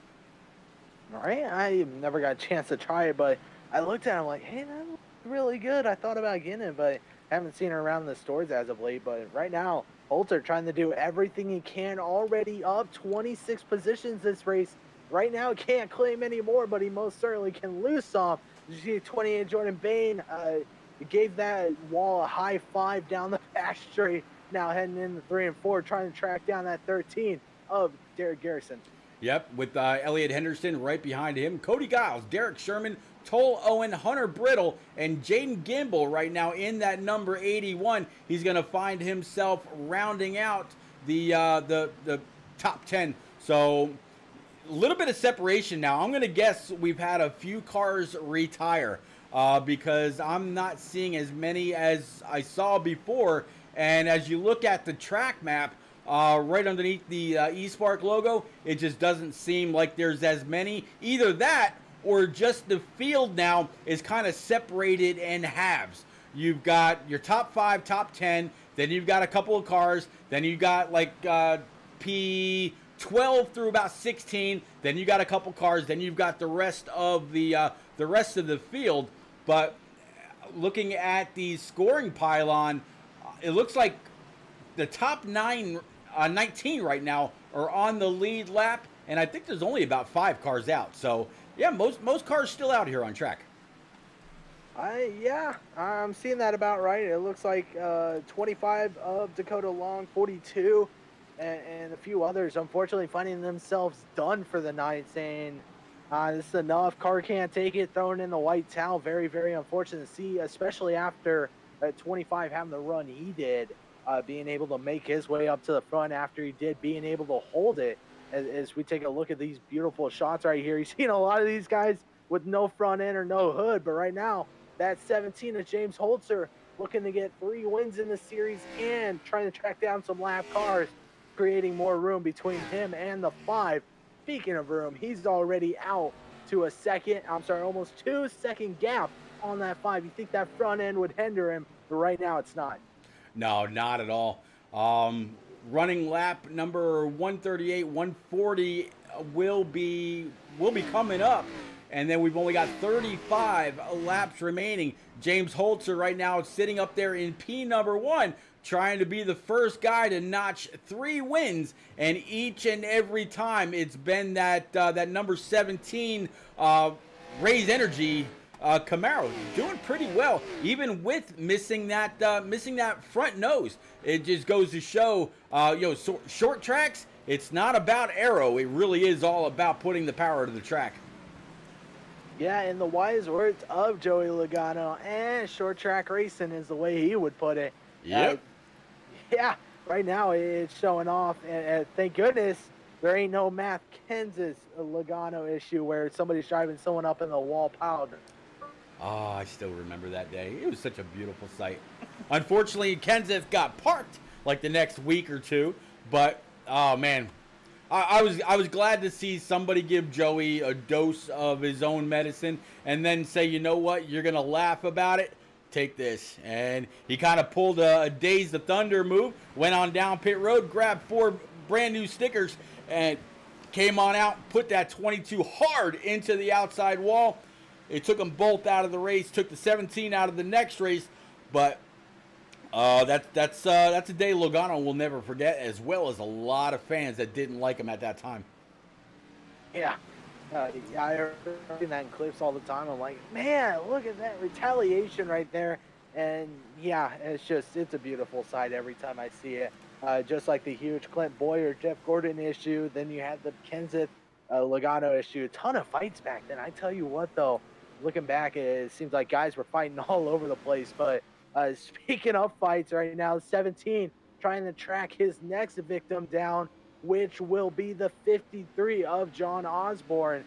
All right, I never got a chance to try it, but I looked at it, I'm like, hey, that looks really good. I thought about getting it, but haven't seen it around the stores as of late. But right now, Holzer trying to do everything he can, already up 26 positions this race. Right now, he can't claim any more, but he most certainly can lose some. You see 28 Jordan Bain gave that wall a high 5 down the back straight. Now heading into 3 and 4, trying to track down that 13 of Derek Garrison. Yep, with Elliott Henderson right behind him. Cody Giles, Derek Sherman, Toll Owen, Hunter Brittle, and Jaden Gimbel right now in that number 81. He's going to find himself rounding out the top 10. So a little bit of separation now. I'm going to guess we've had a few cars retire because I'm not seeing as many as I saw before. And as you look at the track map, right underneath the eSpark logo, it just doesn't seem like there's as many. Either that or just the field now is kind of separated in halves. You've got your top 5, top 10, then you've got a couple of cars, then you've got like P12 through about 16, then you got a couple cars, then you've got the rest of the field. But looking at the scoring pylon, it looks like the top 19 right now are on the lead lap, and I think there's only about 5 cars out. So yeah, most cars still out here on track. I'm seeing that about right. It looks like 25 of Dakota Long, 42, and a few others unfortunately finding themselves done for the night, saying this is enough, car can't take it, throwing in the white towel. Very, very unfortunate to see, especially after 25 having the run he did, being able to make his way up to the front after he did, being able to hold it. As we take a look at these beautiful shots right here, you've seen a lot of these guys with no front end or no hood, but right now, that 17 of James Holzer looking to get 3 wins in the series and trying to track down some lap cars, creating more room between him and the 5. Speaking of room, he's already out to almost 2-second gap on that 5. You think that front end would hinder him, but right now it's not. No, not at all. Running lap number 138, 140 will be coming up. And then we've only got 35 laps remaining. James Holzer right now sitting up there in P number 1, trying to be the first guy to notch 3 wins. And each and every time it's been that number 17 Raise Energy Camaro doing pretty well, even with missing that front nose. It just goes to show, short tracks, it's not about aero. It really is all about putting the power to the track. Yeah, in the wise words of Joey Logano, short track racing is the way he would put it. Yep. Yeah, right now it's showing off, and thank goodness there ain't no Matt Kenseth Logano issue where somebody's driving someone up in the wall powder. Oh, I still remember that day. It was such a beautiful sight. Unfortunately, Kenseth got parked like the next week or two, but oh man, I was glad to see somebody give Joey a dose of his own medicine and then say, you know what, you're gonna laugh about it. Take this. And he kind of pulled a Days the Thunder move, went on down pit road, grabbed 4 brand new stickers, and came on out, put that 22 hard into the outside wall. It took them both out of the race, took the 17 out of the next race, but that's a day Logano will never forget, as well as a lot of fans that didn't like him at that time. Yeah. I heard that in clips all the time. I'm like, man, look at that retaliation right there. And yeah, it's a beautiful sight every time I see it. Just like the huge Clint Boyer, Jeff Gordon issue. Then you had the Kenseth Logano issue. A ton of fights back then. I tell you what, though, looking back, it seems like guys were fighting all over the place. But speaking of fights right now, 17 trying to track his next victim down, which will be the 53 of John Osborne.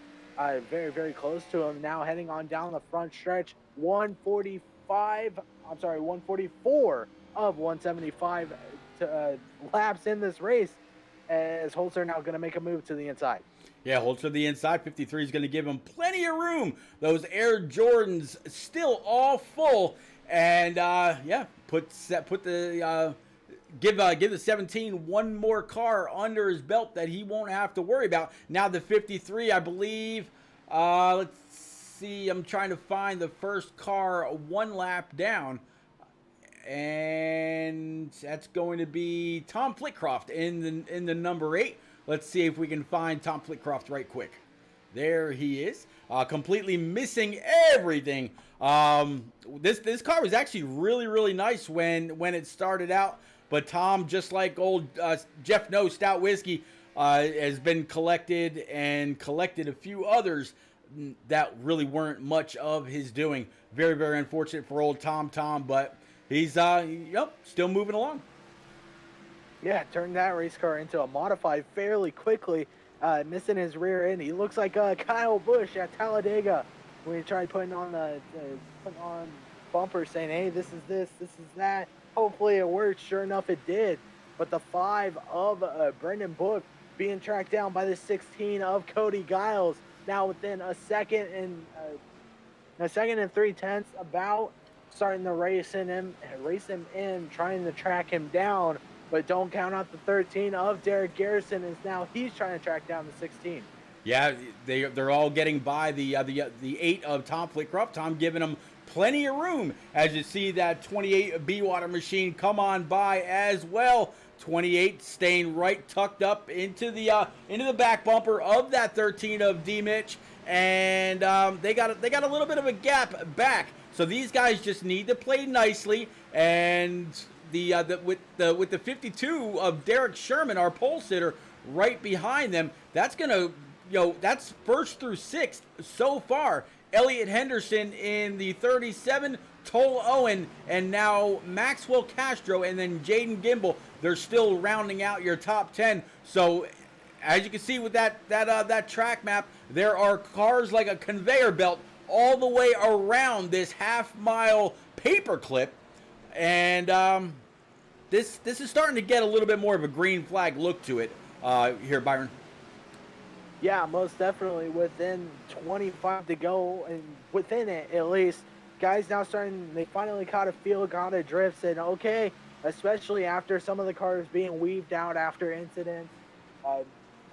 Very, very close to him now, heading on down the front stretch. 144 of 175 laps in this race, as Holzer now going to make a move to the inside. Yeah, Holzer to the inside. 53 is going to give him plenty of room. Those Air Jordans still all full. And, give the 17 one more car under his belt that he won't have to worry about. Now the 53, I believe, let's see, I'm trying to find the first car 1 lap down. And that's going to be Tom Flitcroft in the number 8. Let's see if we can find Tom Flitcroft right quick. There he is, completely missing everything. This car was actually really, really nice when it started out. But Tom, just like old Jeff No Stout Whiskey, has been collected a few others that really weren't much of his doing. Very, very unfortunate for old Tom, but he's still moving along. Yeah, turned that race car into a modified fairly quickly, missing his rear end. He looks like Kyle Busch at Talladega when he tried putting on bumpers saying, hey, this is this is that. Hopefully it worked. Sure enough, it did. But the 5 of Brendan Book being tracked down by the 16 of Cody Giles, now within a second and 3/10 about starting to race him in, trying to track him down. But don't count out the 13 of Derek Garrison, as now he's trying to track down the 16. Yeah, they're all getting by the 8 of Tom Flitcroft. Tom giving them plenty of room, as you see that 28 B-Water machine come on by as well. 28 staying right tucked up into the back bumper of that 13 of D-Mitch, and they got a little bit of a gap back. So these guys just need to play nicely, and with the 52 of Derek Sherman, our pole sitter, right behind them, that's gonna, that's first through 6th so far. Elliot Henderson in the 37, Toll Owen, and now Maxwell Castro, and then Jaden Gimbel. They're still rounding out your top 10. So, as you can see with that track map, there are cars like a conveyor belt all the way around this half-mile paperclip, and this is starting to get a little bit more of a green flag look to it here, Byron. Yeah, most definitely. Within 25 to go, and within it at least, guys now they finally caught a feel, got a drift, said, okay, especially after some of the cars being weaved out after incidents.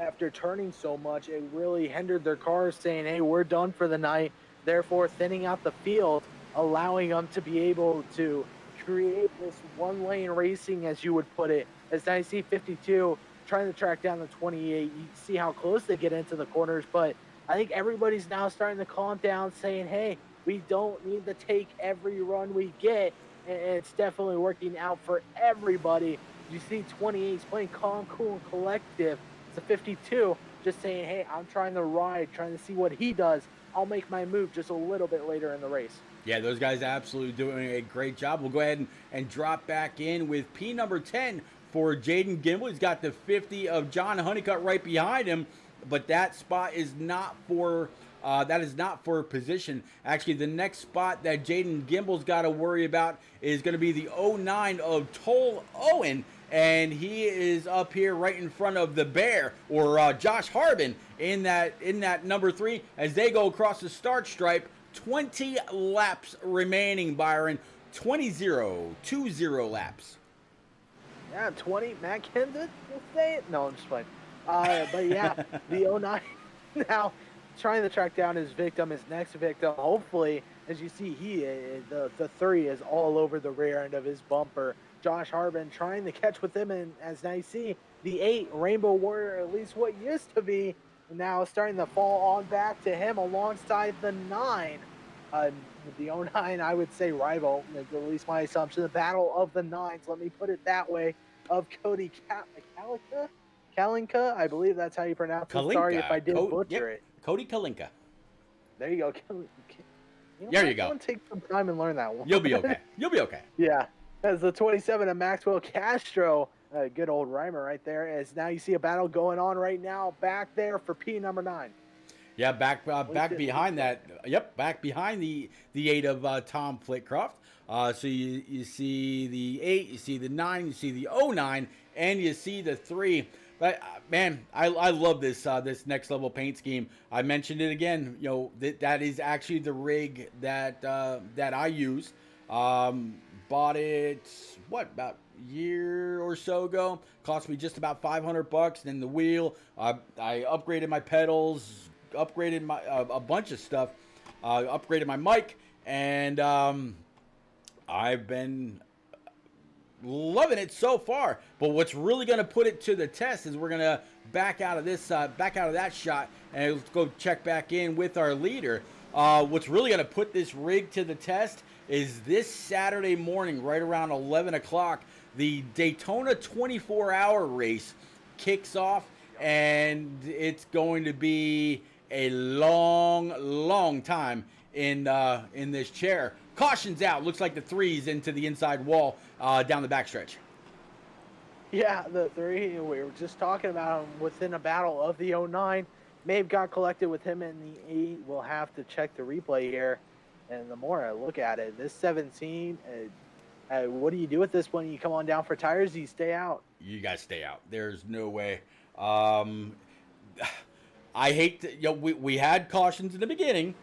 after turning so much, it really hindered their cars, saying, hey, we're done for the night, therefore thinning out the field, allowing them to be able to create this one-lane racing, as you would put it. As I see 52 trying to track down the 28, you see how close they get into the corners, but I think everybody's now starting to calm down, saying, hey, we don't need to take every run we get, and it's definitely working out for everybody. You see 28's playing calm, cool, and collective. It's a 52 just saying, hey, I'm trying to ride, trying to see what he does. I'll make my move just a little bit later in the race. Yeah, those guys absolutely doing a great job. We'll go ahead and drop back in with P number 10 for Jaden Gimble. He's got the 50 of John Honeycutt right behind him, but that spot is not for position. Actually, the next spot that Jaden Gimble's got to worry about is going to be the 09 of Toll Owen, and he is up here right in front of the Bear, or Josh Harbin, in that number 3 as they go across the start stripe. 20 laps remaining, Byron. 20 laps. Yeah, 20. Matt Kenda will say it. No, I'm just playing. But yeah, the 09 now trying to track down his victim, his next victim. Hopefully, as you see, the 3 is all over the rear end of his bumper. Josh Harbin trying to catch with him, and as I see, the 8 Rainbow Warrior, at least what used to be, now starting to fall on back to him alongside the 9. The 09, I would say rival, at least my assumption, the battle of the 9s, let me put it that way, of Cody Kalinka, I believe that's how you pronounce it. Sorry if I did butcher it. Cody Kalinka. There you go. There you go. I'll take some time and learn that one. You'll be okay. You'll be okay. Yeah. As the 27 of Maxwell Castro, a good old rhymer right there, as now you see a battle going on right now back there for P number 9. Yeah, back behind that. Yep, back behind the 8 of Tom Flitcroft. So you see the 8, you see the 9, you see the 09, and you see the 3. But man, I love this this next level paint scheme. I mentioned it again. You know, that is actually the rig that I use. Bought it about a year or so ago. Cost me just about $500. Then the wheel. I upgraded my pedals. Upgraded my a bunch of stuff. Upgraded my mic, and I've been loving it so far. But what's really going to put it to the test is we're going to back out of that shot, and let's go check back in with our leader. What's really going to put this rig to the test is this Saturday morning, right around 11 o'clock, the Daytona 24-hour race kicks off, and it's going to be a long time in this chair. Caution's out. Looks like the 3's into the inside wall down the backstretch. Yeah, the 3, we were just talking about him within a battle of the 09. May have got collected with him in the 8. We'll have to check the replay here. And the more I look at it, this 17, what do you do with this when you come on down for tires? Do you stay out? You guys stay out. There's no way. I hate to, we had cautions in the beginning.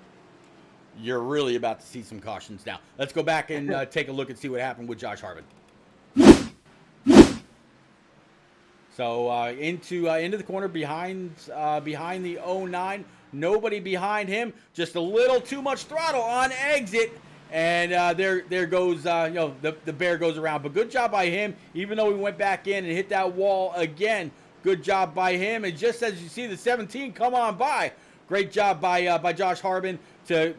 You're really about to see some cautions now. Let's go back and take a look and see what happened with Josh Harbin. So into the corner behind the 09. Nobody behind him. Just a little too much throttle on exit. And there goes, the Bear goes around. But good job by him, even though he went back in and hit that wall again. Good job by him. And just as you see the 17 come on by, great job by Josh Harbin to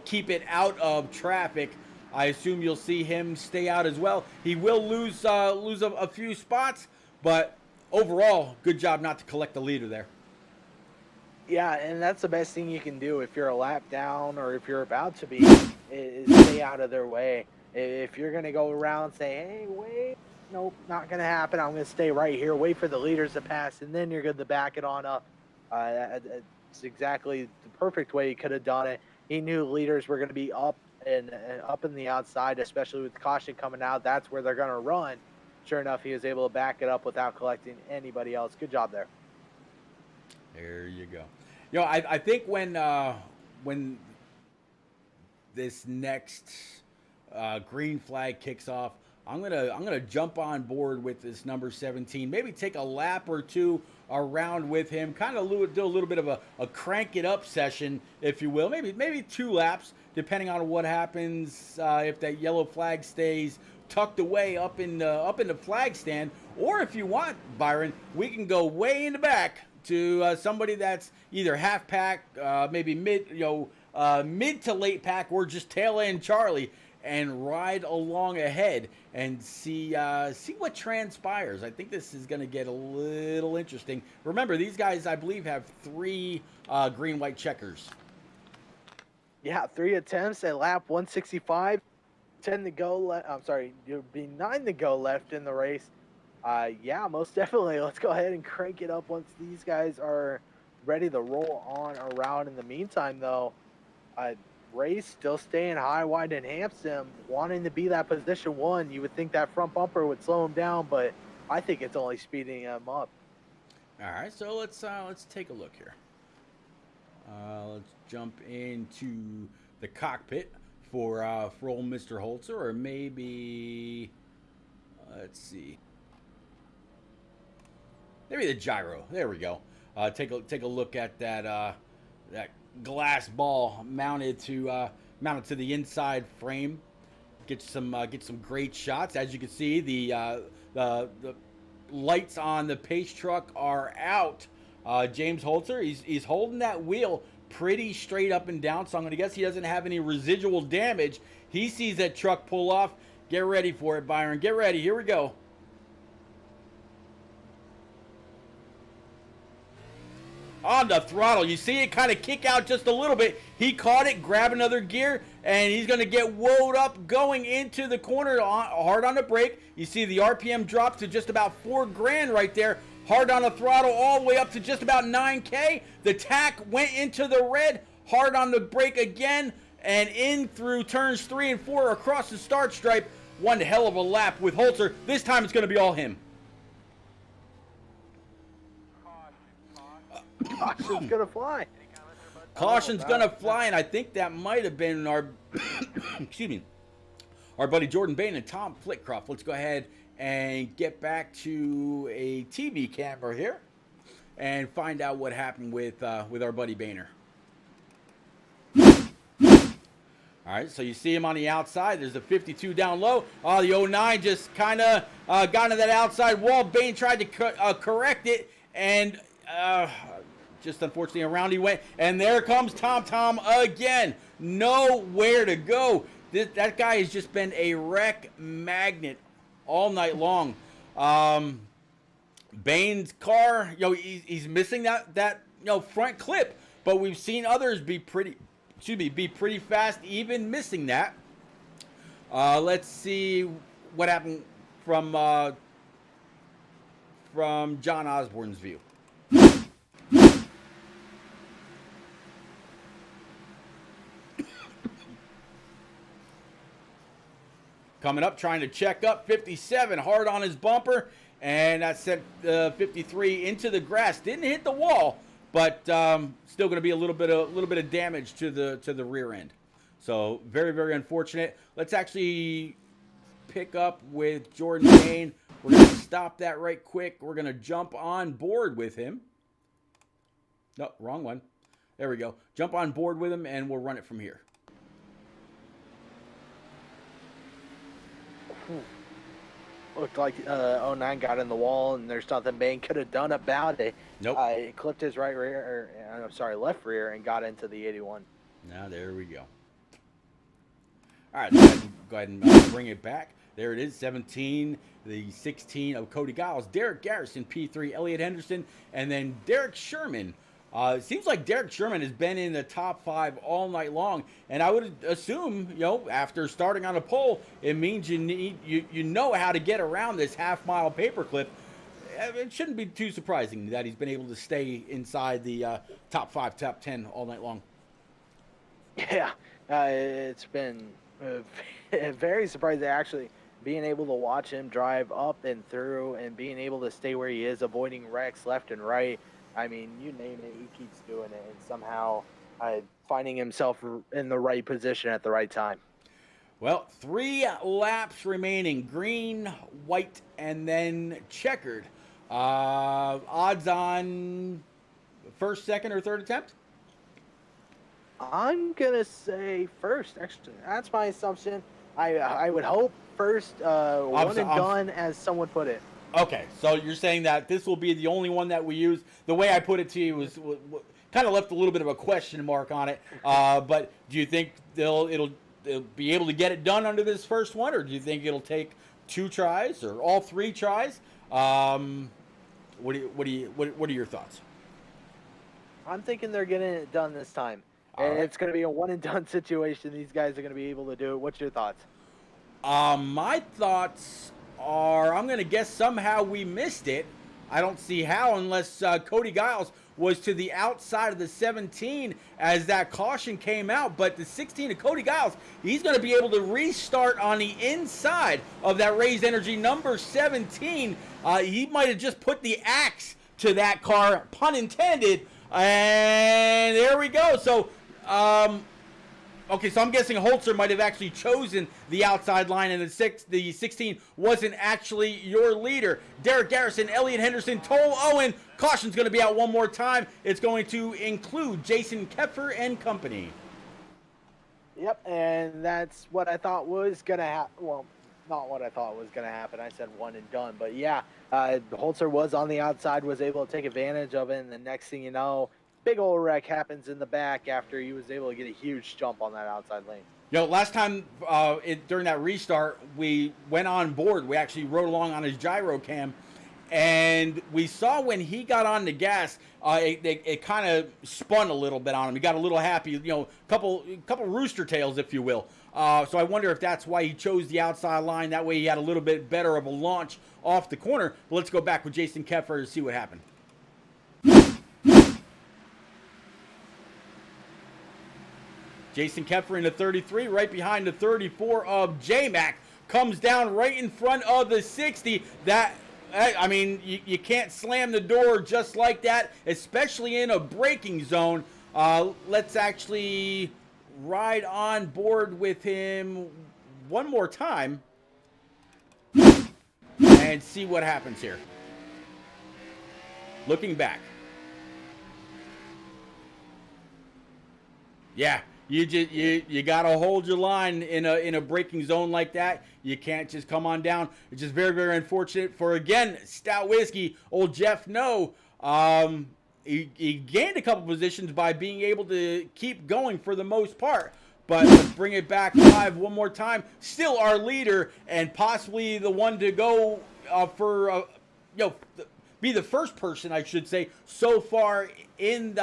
keep it out of traffic. I assume you'll see him stay out as well. He will lose a few spots, but overall, good job not to collect the leader there. Yeah, and that's the best thing you can do if you're a lap down or if you're about to be, is stay out of their way. If you're going to go around and say, hey, wait, nope, not going to happen. I'm going to stay right here, wait for the leaders to pass, and then you're good to back it on up. It's exactly the perfect way he could have done it. He knew leaders were going to be up and up in the outside, especially with caution coming out. That's where they're going to run. Sure enough, he was able to back it up without collecting anybody else. Good job there. There you go. I think when this next green flag kicks off, I'm gonna jump on board with this number 17. Maybe take a lap or two around with him. Kind of do a little bit of a crank it up session, if you will. Maybe 2 laps, depending on what happens if that yellow flag stays tucked away up in the flag stand. Or if you want, Byron, we can go way in the back to somebody that's either half pack, maybe mid to late pack, or just tail end Charlie, and ride along ahead and see what transpires. I think this is going to get a little interesting. Remember, these guys, I believe, have 3 green-white checkers. Yeah, 3 attempts at lap 165. 10 to go. I'm sorry, there'll be 9 to go left in the race. Yeah, most definitely. Let's go ahead and crank it up once these guys are ready to roll on around. In the meantime, though, Ray's still staying high, wide, and Hampson, wanting to be that position 1. You would think that front bumper would slow him down, but I think it's only speeding him up. All right, so let's take a look here. Let's jump into the cockpit for old Mr. Holzer, or maybe let's see. Maybe the gyro. There we go. Take a look at that glass ball mounted to the inside frame. Get some great shots. As you can see, the lights on the pace truck are out. James Holzer, he's holding that wheel pretty straight up and down. So I'm gonna guess he doesn't have any residual damage. He sees that truck pull off. Get ready for it, Byron. Get ready. Here we go. On the throttle. You see it kind of kick out just a little bit. He caught it, grab another gear, and he's going to get woed up going into the corner, hard on the brake. You see the RPM drop to just about 4 grand right there. Hard on the throttle all the way up to just about 9K. The tack went into the red. Hard on the brake again, and in through turns 3 and 4 across the start stripe. One hell of a lap with Holzer. This time it's going to be all him. Caution's gonna fly. Caution's gonna fly, and I think that might have been our excuse me, our buddy Jordan Bain and Tom Flitcroft. Let's go ahead and get back to a TV camera here and find out what happened with our buddy Boehner. All right, so you see him on the outside. There's a 52 down low. Oh, the 09 just kind of got into that outside wall. Bain tried to correct it, and just unfortunately around he went. And there comes Tom again. Nowhere to go. That guy has just been a wreck magnet all night long. Bain's car, he's missing that front clip, but we've seen others be pretty fast, even missing that. Let's see what happened from John Osborne's view. Coming up, trying to check up, 57 hard on his bumper, and that sent 53 into the grass. Didn't hit the wall, but still going to be a little bit of damage to the rear end. So very, very unfortunate. Let's actually pick up with Jordan Bain. We're going to stop that right quick. We're going to jump on board with him. No, wrong one. There we go. Jump on board with him, and we'll run it from here. Looked like 09 got in the wall, and there's nothing Bain could have done about it. Nope. It clipped his left rear, and got into the 81. Now there we go. All right, let's go ahead and bring it back. There it is, 17, the 16 of Cody Giles, Derek Garrison, P3, Elliot Henderson, and then Derek Sherman. It seems like Derek Sherman has been in the top 5 all night long, and I would assume, after starting on a pole, it means you know how to get around this half-mile paperclip. It shouldn't be too surprising that he's been able to stay inside the top 5, top 10 all night long. Yeah, it's been very surprising, actually, being able to watch him drive up and through and being able to stay where he is, avoiding wrecks left and right. I mean, you name it, he keeps doing it and somehow finding himself in the right position at the right time. Well, 3 laps remaining. Green, white, and then checkered. Odds on first, second, or third attempt? I'm gonna say first. Actually, that's my assumption. I would hope first, one and done, as someone put it. Okay, so you're saying that this will be the only one that we use. The way I put it to you was kind of left a little bit of a question mark on it. But do you think it'll be able to get it done under this first one, or do you think it'll take 2 tries or all 3 tries? What are your thoughts? I'm thinking they're getting it done this time. And it's going to be a one and done situation. These guys are going to be able to do it. What's your thoughts? My thoughts are, I'm going to guess somehow we missed it. I don't see how unless Cody Giles was to the outside of the 17 as that caution came out. But the 16 of Cody Giles, he's going to be able to restart on the inside of that Raised Energy number 17. He might have just put the axe to that car, pun intended. And there we go. So, okay, so I'm guessing Holzer might have actually chosen the outside line, and the 16 wasn't actually your leader. Derek Garrison, Elliott Henderson, Toll Owen. Caution's going to be out one more time. It's going to include Jason Kepfer and company. Yep, and that's what I thought was going to happen. Well, not what I thought was going to happen. I said one and done. But, yeah, Holzer was on the outside, was able to take advantage of it, and the next thing you know, big old wreck happens in the back after he was able to get a huge jump on that outside lane. Last time during that restart, we went on board. We actually rode along on his gyro cam, and we saw when he got on the gas, it kind of spun a little bit on him. He got a little happy, couple rooster tails, if you will. So I wonder if that's why he chose the outside line. That way he had a little bit better of a launch off the corner. But let's go back with Jason Kepfer to see what happened. Jason Kepfer in the 33, right behind the 34 of J-Mac. Comes down right in front of the 60. You can't slam the door just like that, especially in a braking zone. Let's actually ride on board with him one more time and see what happens here. Looking back. Yeah. You gotta hold your line in a braking zone like that. You can't just come on down. It's just very, very unfortunate for, again, Stout Whiskey, old Jeff No. He gained a couple positions by being able to keep going for the most part. But let's bring it back live one more time. Still our leader and possibly the one to go be the first person, I should say, so far in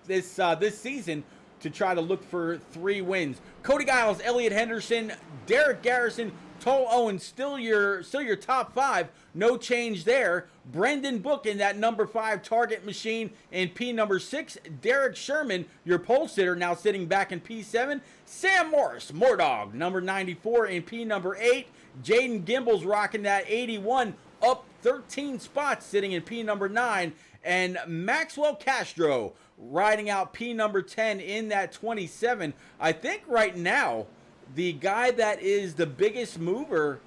this season to try to look for 3 wins. Cody Giles, Elliott Henderson, Derek Garrison, Toll Owen, still your top 5. No change there. Brendan Book in that number 5 target machine in P number 6. Derek Sherman, your pole sitter, now sitting back in P7. Sam Morris, Mordog, number 94 in P number 8. Jaden Gimbel's rocking that 81, up 13 spots, sitting in P number 9. And Maxwell Castro riding out P number 10 in that 27. I think right now, the guy that is the biggest mover,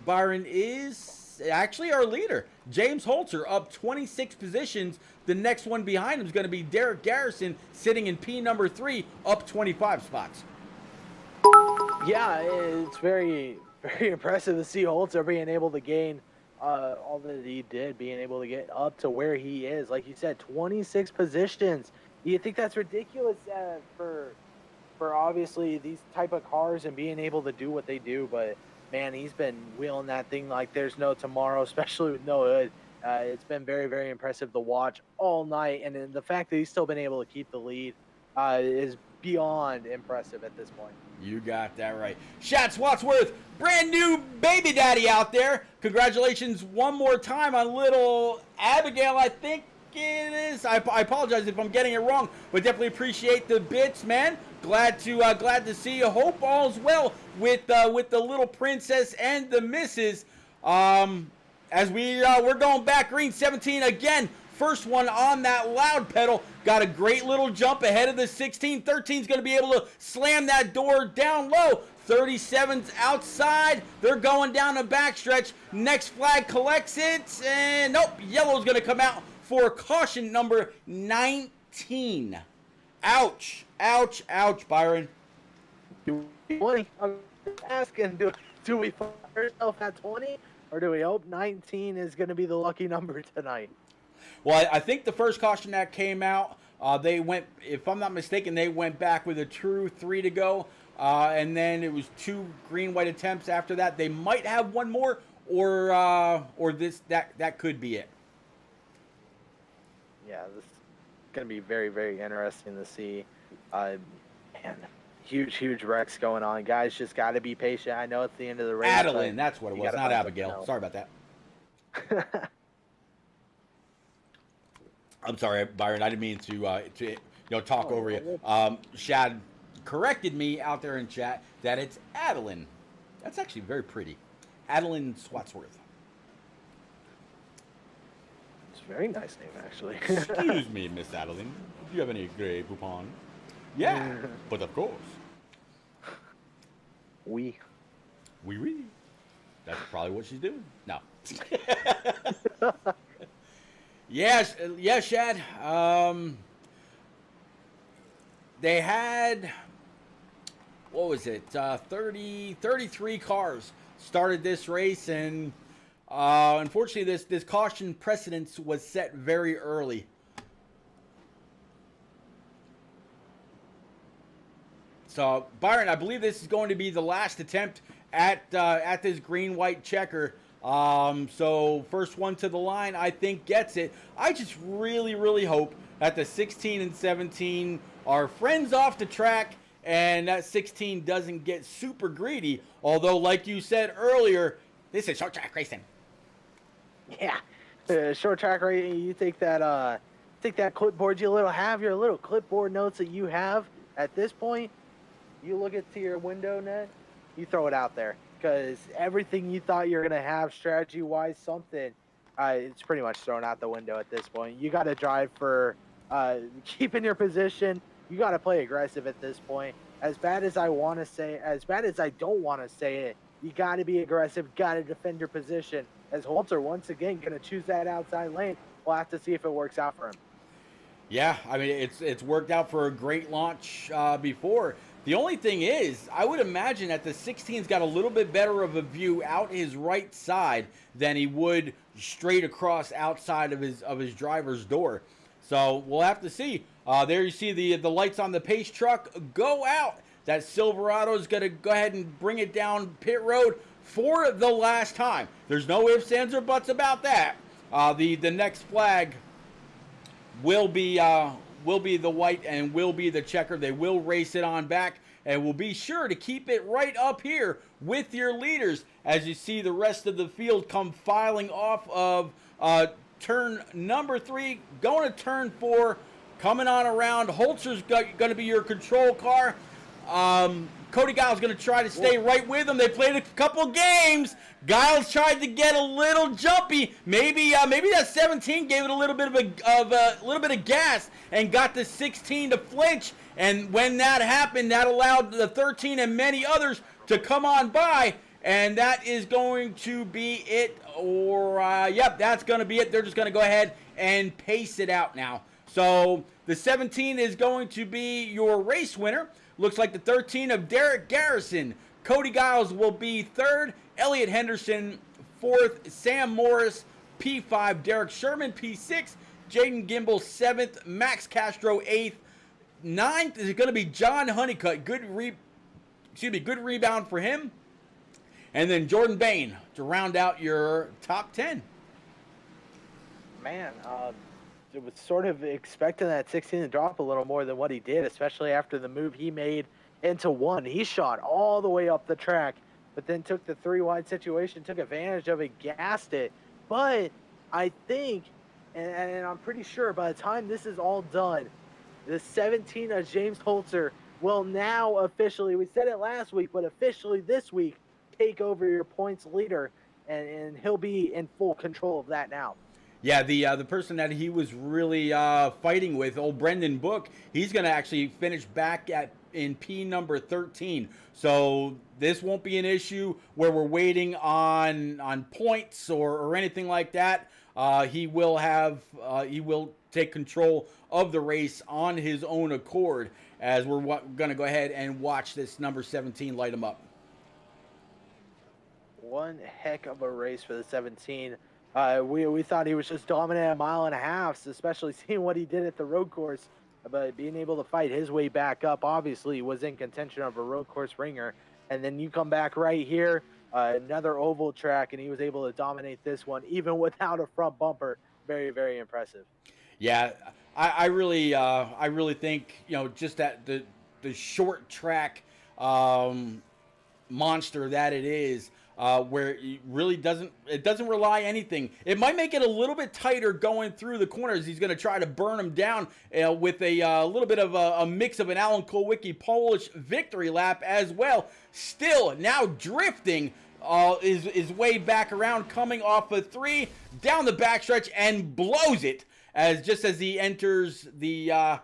Byron, is actually our leader. James Holzer up 26 positions. The next one behind him is going to be Derek Garrison sitting in P number 3, up 25 spots. Yeah, it's very, very impressive to see Holzer being able to gain all that he did, being able to get up to where he is. Like you said, 26 positions. You think that's ridiculous for obviously these type of cars and being able to do what they do, but man, he's been wheeling that thing like there's no tomorrow, especially with no hood. It's been very, very impressive to watch all night, and then the fact that he's still been able to keep the lead is beyond impressive at this point. You got that right. Shats Wadsworth, brand new baby daddy out there. Congratulations one more time on little Abigail, I think it is. I apologize if I'm getting it wrong, but definitely appreciate the bits, man. Glad to see you. Hope all's well with the little princess and the missus. As we're going back, green 17 again. First one on that loud pedal. Got a great little jump ahead of the 16. 13's going to be able to slam that door down low. 37's outside. They're going down the backstretch. Next flag collects it. And nope, yellow's going to come out for caution number 19. Ouch. Ouch. Ouch, Byron. 20. I'm asking, do we find ourselves at 20? Or do we hope 19 is going to be the lucky number tonight? Well, I think the first caution that came out, they went, if I'm not mistaken, they went back with a true 3 to go. And then it was 2 green-white attempts after that. They might have one more, or that could be it. Yeah, this is going to be very, very interesting to see. Man, huge wrecks going on. Guys, just got to be patient. I know it's the end of the race. Adeline, that's what it was, not Abigail. Sorry about that. I'm sorry, Byron. I didn't mean to talk over you. Shad corrected me out there in chat that it's Adeline. That's actually very pretty. Adeline Swatsworth. It's a very nice name, actually. Excuse me, Miss Adeline. Do you have any Grey Poupon? Yeah, but of course. Oui. Oui. That's probably what she's doing. No. Yes, Shad. They had, what was it, 33 cars started this race, and unfortunately this caution precedence was set very early. So, Byron, I believe this is going to be the last attempt at this green-white checker. So first one to the line, I think, gets it. I just really hope that the 16 and 17 are friends off the track and that 16 doesn't get super greedy. Although, like you said earlier, this is short track racing. Yeah, short track racing. You take that clipboard. Have your little clipboard notes that you have at this point. You look into your window net, you throw it out there. Because everything you thought you're going to have strategy-wise, it's pretty much thrown out the window at this point. You got to drive for keeping your position. You got to play aggressive at this point. As bad as I want to say, as bad as I don't want to say it, you got to be aggressive, got to defend your position. As Holzer, once again, going to choose that outside lane. We'll have to see if it works out for him. Yeah, I mean, it's worked out for a great launch before. The only thing is, I would imagine that the 16's got a little bit better of a view out his right side than he would straight across outside of his driver's door. So we'll have to see. There you see the lights on the pace truck go out. That Silverado is going to go ahead and bring it down pit road for the last time. There's no ifs, ands, or buts about that. The next flag will be the white and will be the checker. They will race it on back, and we'll be sure to keep it right up here with your leaders as you see the rest of the field come filing off of turn number 3, going to turn 4, coming on around. Holzer's going to be your control car. Cody Giles going to try to stay right with him. They played a couple games. Giles tried to get a little jumpy. Maybe that 17 gave it a little bit of gas and got the 16 to flinch. And when that happened, that allowed the 13 and many others to come on by. And that is going to be it. Or yep, that's going to be it. They're just going to go ahead and pace it out now. So the 17 is going to be your race winner. Looks like the 13 of Derek Garrison. Cody Giles will be 3rd. Elliot Henderson 4th. Sam Morris P5. Derek Sherman P6. Jaden Gimbel 7th. Max Castro 8th. 9th is going to be John Honeycutt. Good rebound for him. And then Jordan Bain to round out your top 10. Man, it was sort of expecting that 16 to drop a little more than what he did, especially after the move he made into 1. He shot all the way up the track, but then took the 3-wide situation, took advantage of it, gassed it. But I think, and I'm pretty sure by the time this is all done, the 17 of James Holzer will now officially, we said it last week, but officially this week, take over your points leader, and he'll be in full control of that now. Yeah, the person that he was really fighting with, old Brendan Book, he's going to actually finish back in P number 13. So this won't be an issue where we're waiting on points or anything like that. He will take control of the race on his own accord, as we're going to go ahead and watch this number 17 light him up. One heck of a race for the 17. We thought he was just dominant a mile and a half, especially seeing what he did at the road course. But being able to fight his way back up, obviously, was in contention of a road course ringer. And then you come back right here, another oval track, and he was able to dominate this one, even without a front bumper. Very, very impressive. Yeah, I really think, you know, just that the short track monster that it is. Where it really doesn't rely anything. It might make it a little bit tighter going through the corners. He's going to try to burn him down with a little bit of a mix of an Alan Kulwicki Polish victory lap as well. Still, now drifting is way back around, coming off a 3 down the backstretch and blows it just as he enters the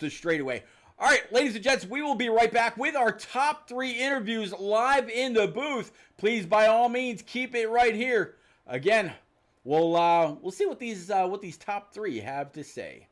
straightaway. All right, ladies and gents, we will be right back with our top 3 interviews live in the booth. Please, by all means, keep it right here. Again, we'll see what these top 3 have to say.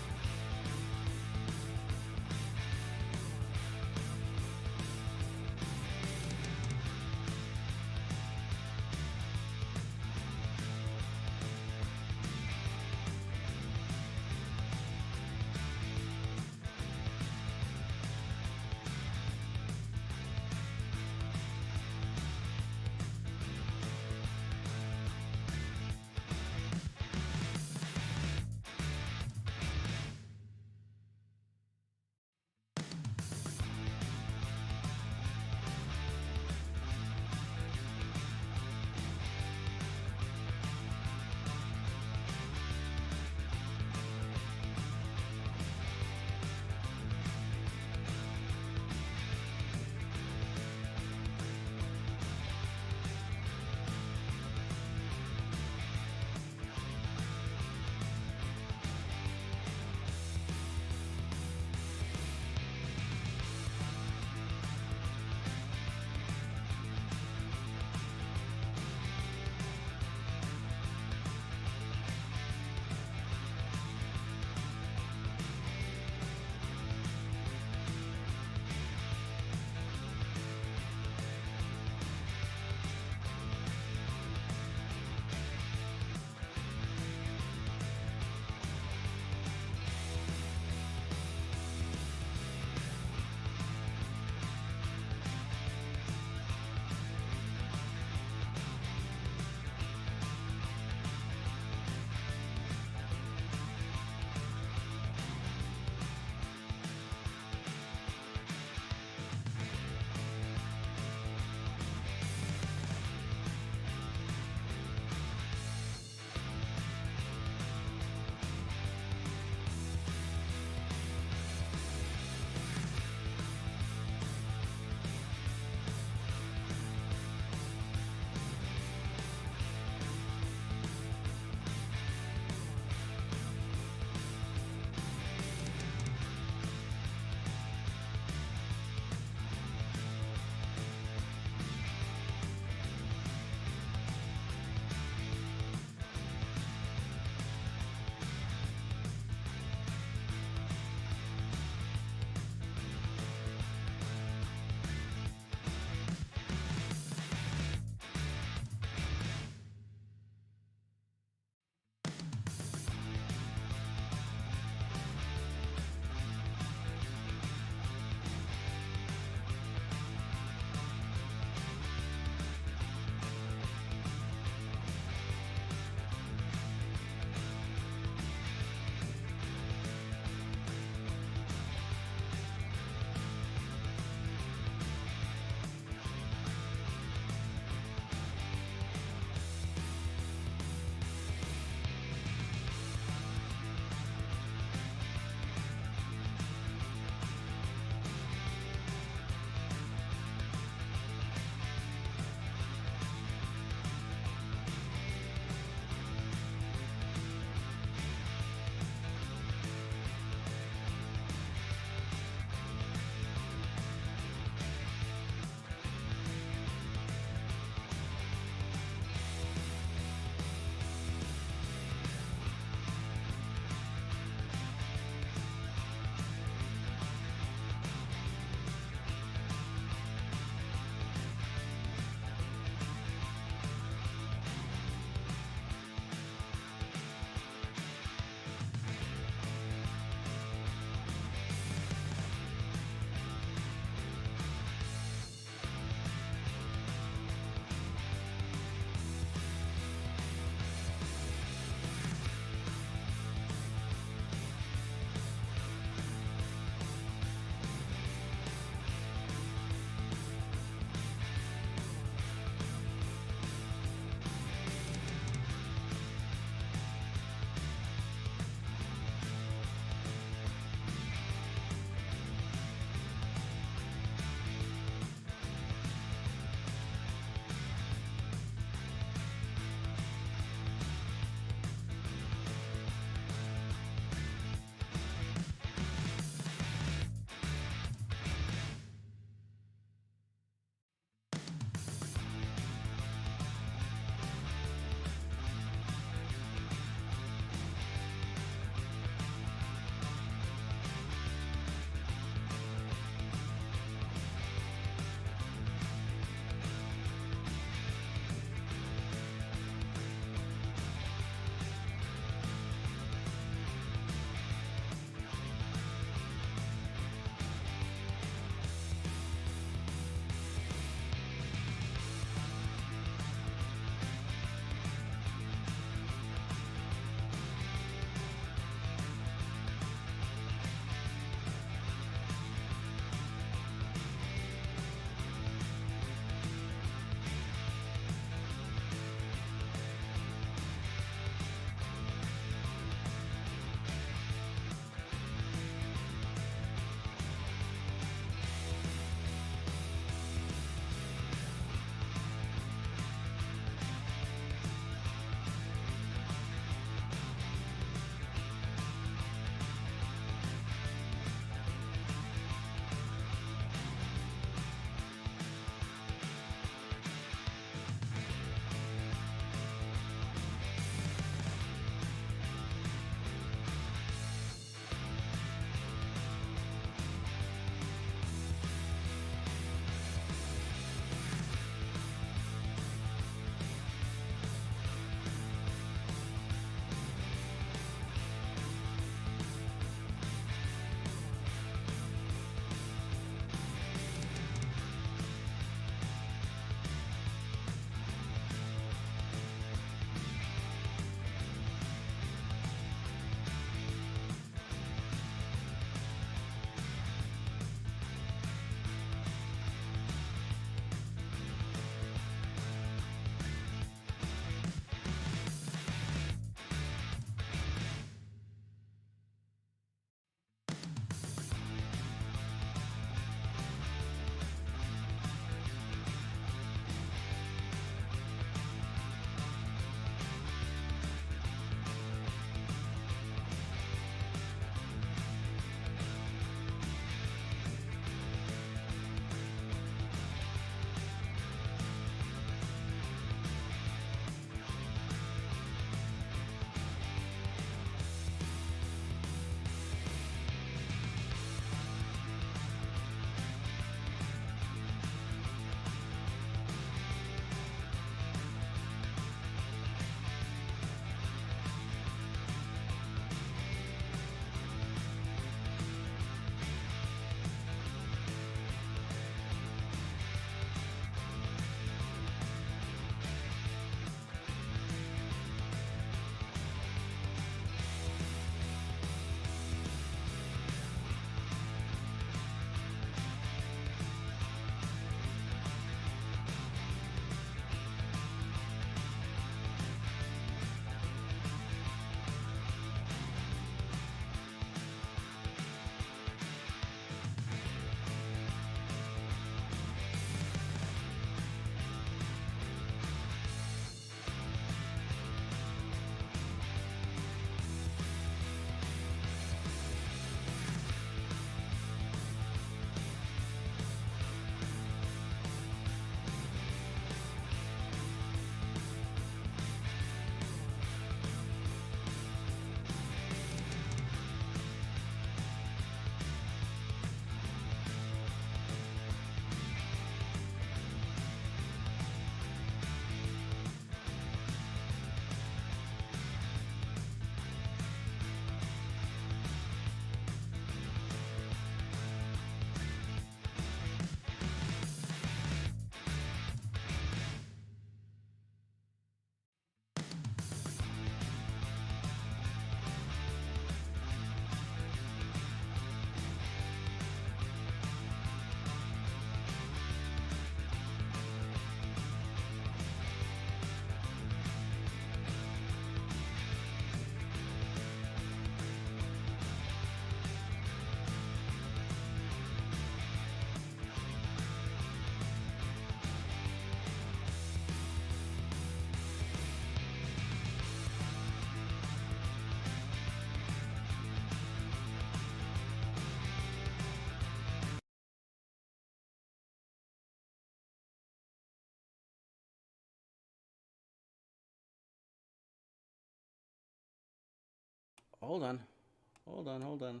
hold on.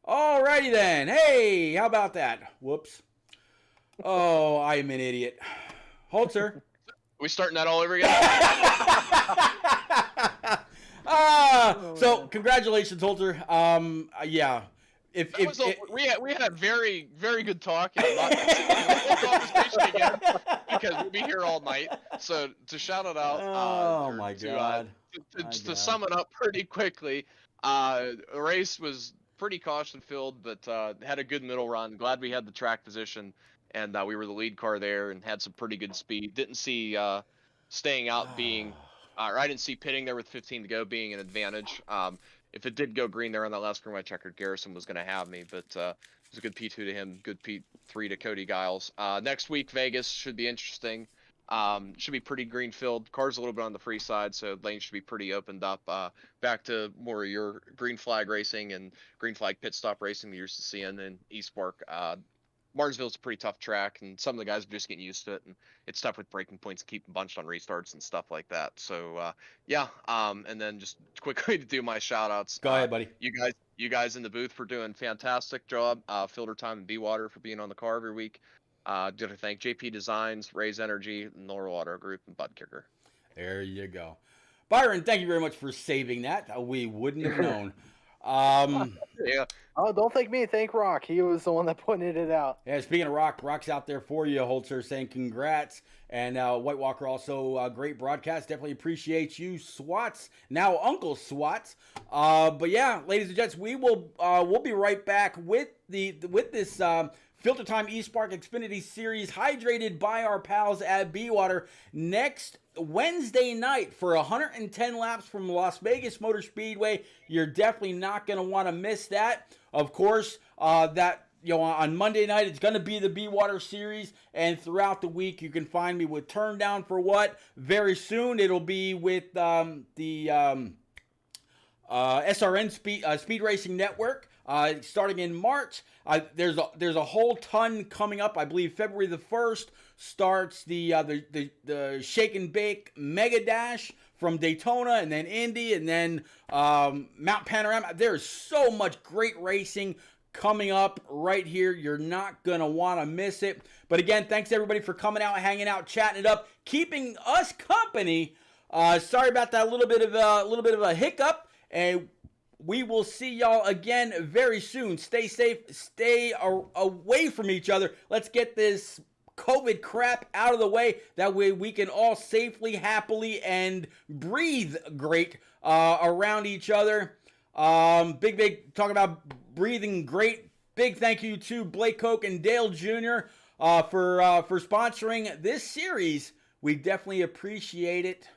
Alrighty then. Hey, how about that? Whoops. Oh, I am an idiot. Holzer. We starting that all over again? So congratulations, Holzer. Yeah. We had very good talk. And we'll conversation again because we'll be here all night. So to shout it out. Oh my God. To sum it up pretty quickly, the race was pretty caution filled, but had a good middle run. Glad we had the track position, and we were the lead car there and had some pretty good speed. Didn't see staying out being, or I didn't see pitting there with 15 to go being an advantage. If it did go green there on that last green, I checkered Garrison was going to have me, but it was a good P2 to him, good P3 to Cody Giles. Next week, Vegas should be interesting. Should be pretty green filled. Car's a little bit on the free side, so lanes should be pretty opened up. Back to more of your green flag racing and green flag pit stop racing that you're used to seeing in eSpark. Martinsville's a pretty tough track, and some of the guys are just getting used to it, and it's tough with braking points and keeping bunched on restarts and stuff like that. So and then just quickly to do my shout outs. Go ahead, buddy. You guys in the booth for doing fantastic job. FilterTime and B-Water for being on the car every week. Did I thank JP Designs, Raise Energy, Laurel Auto Group, and Bud Kicker. There you go. Byron, thank you very much for saving that. We wouldn't have known. Yeah. Oh, don't thank me. Thank Rock. He was the one that pointed it out. Yeah, speaking of Rock's out there for you, Holzer, saying congrats. And White Walker also, great broadcast. Definitely appreciate you, Swats. Now Uncle Swats. But yeah, ladies and gents, we'll be right back with this FilterTime eSpark Xfinity Series, hydrated by our pals at B-Water, next Wednesday night for 110 laps from Las Vegas Motor Speedway. You're definitely not going to want to miss that. Of course, on Monday night, it's going to be the B-Water Series, and throughout the week, you can find me with Turn Down for What. Very soon, it'll be with the SRN Speed Racing Network. Starting in March, there's a whole ton coming up. I believe February the 1st starts the Shake and Bake Mega Dash from Daytona, and then Indy, and then Mount Panorama. There's so much great racing coming up right here. You're not gonna want to miss it. But again, thanks everybody for coming out, hanging out, chatting it up, keeping us company. Sorry about that little bit of a hiccup, and we will see y'all again very soon. Stay safe. Stay away from each other. Let's get this COVID crap out of the way. That way we can all safely, happily, and breathe great around each other. Big talk about breathing great. Big thank you to Blake Koch and Dale Jr. For sponsoring this series. We definitely appreciate it.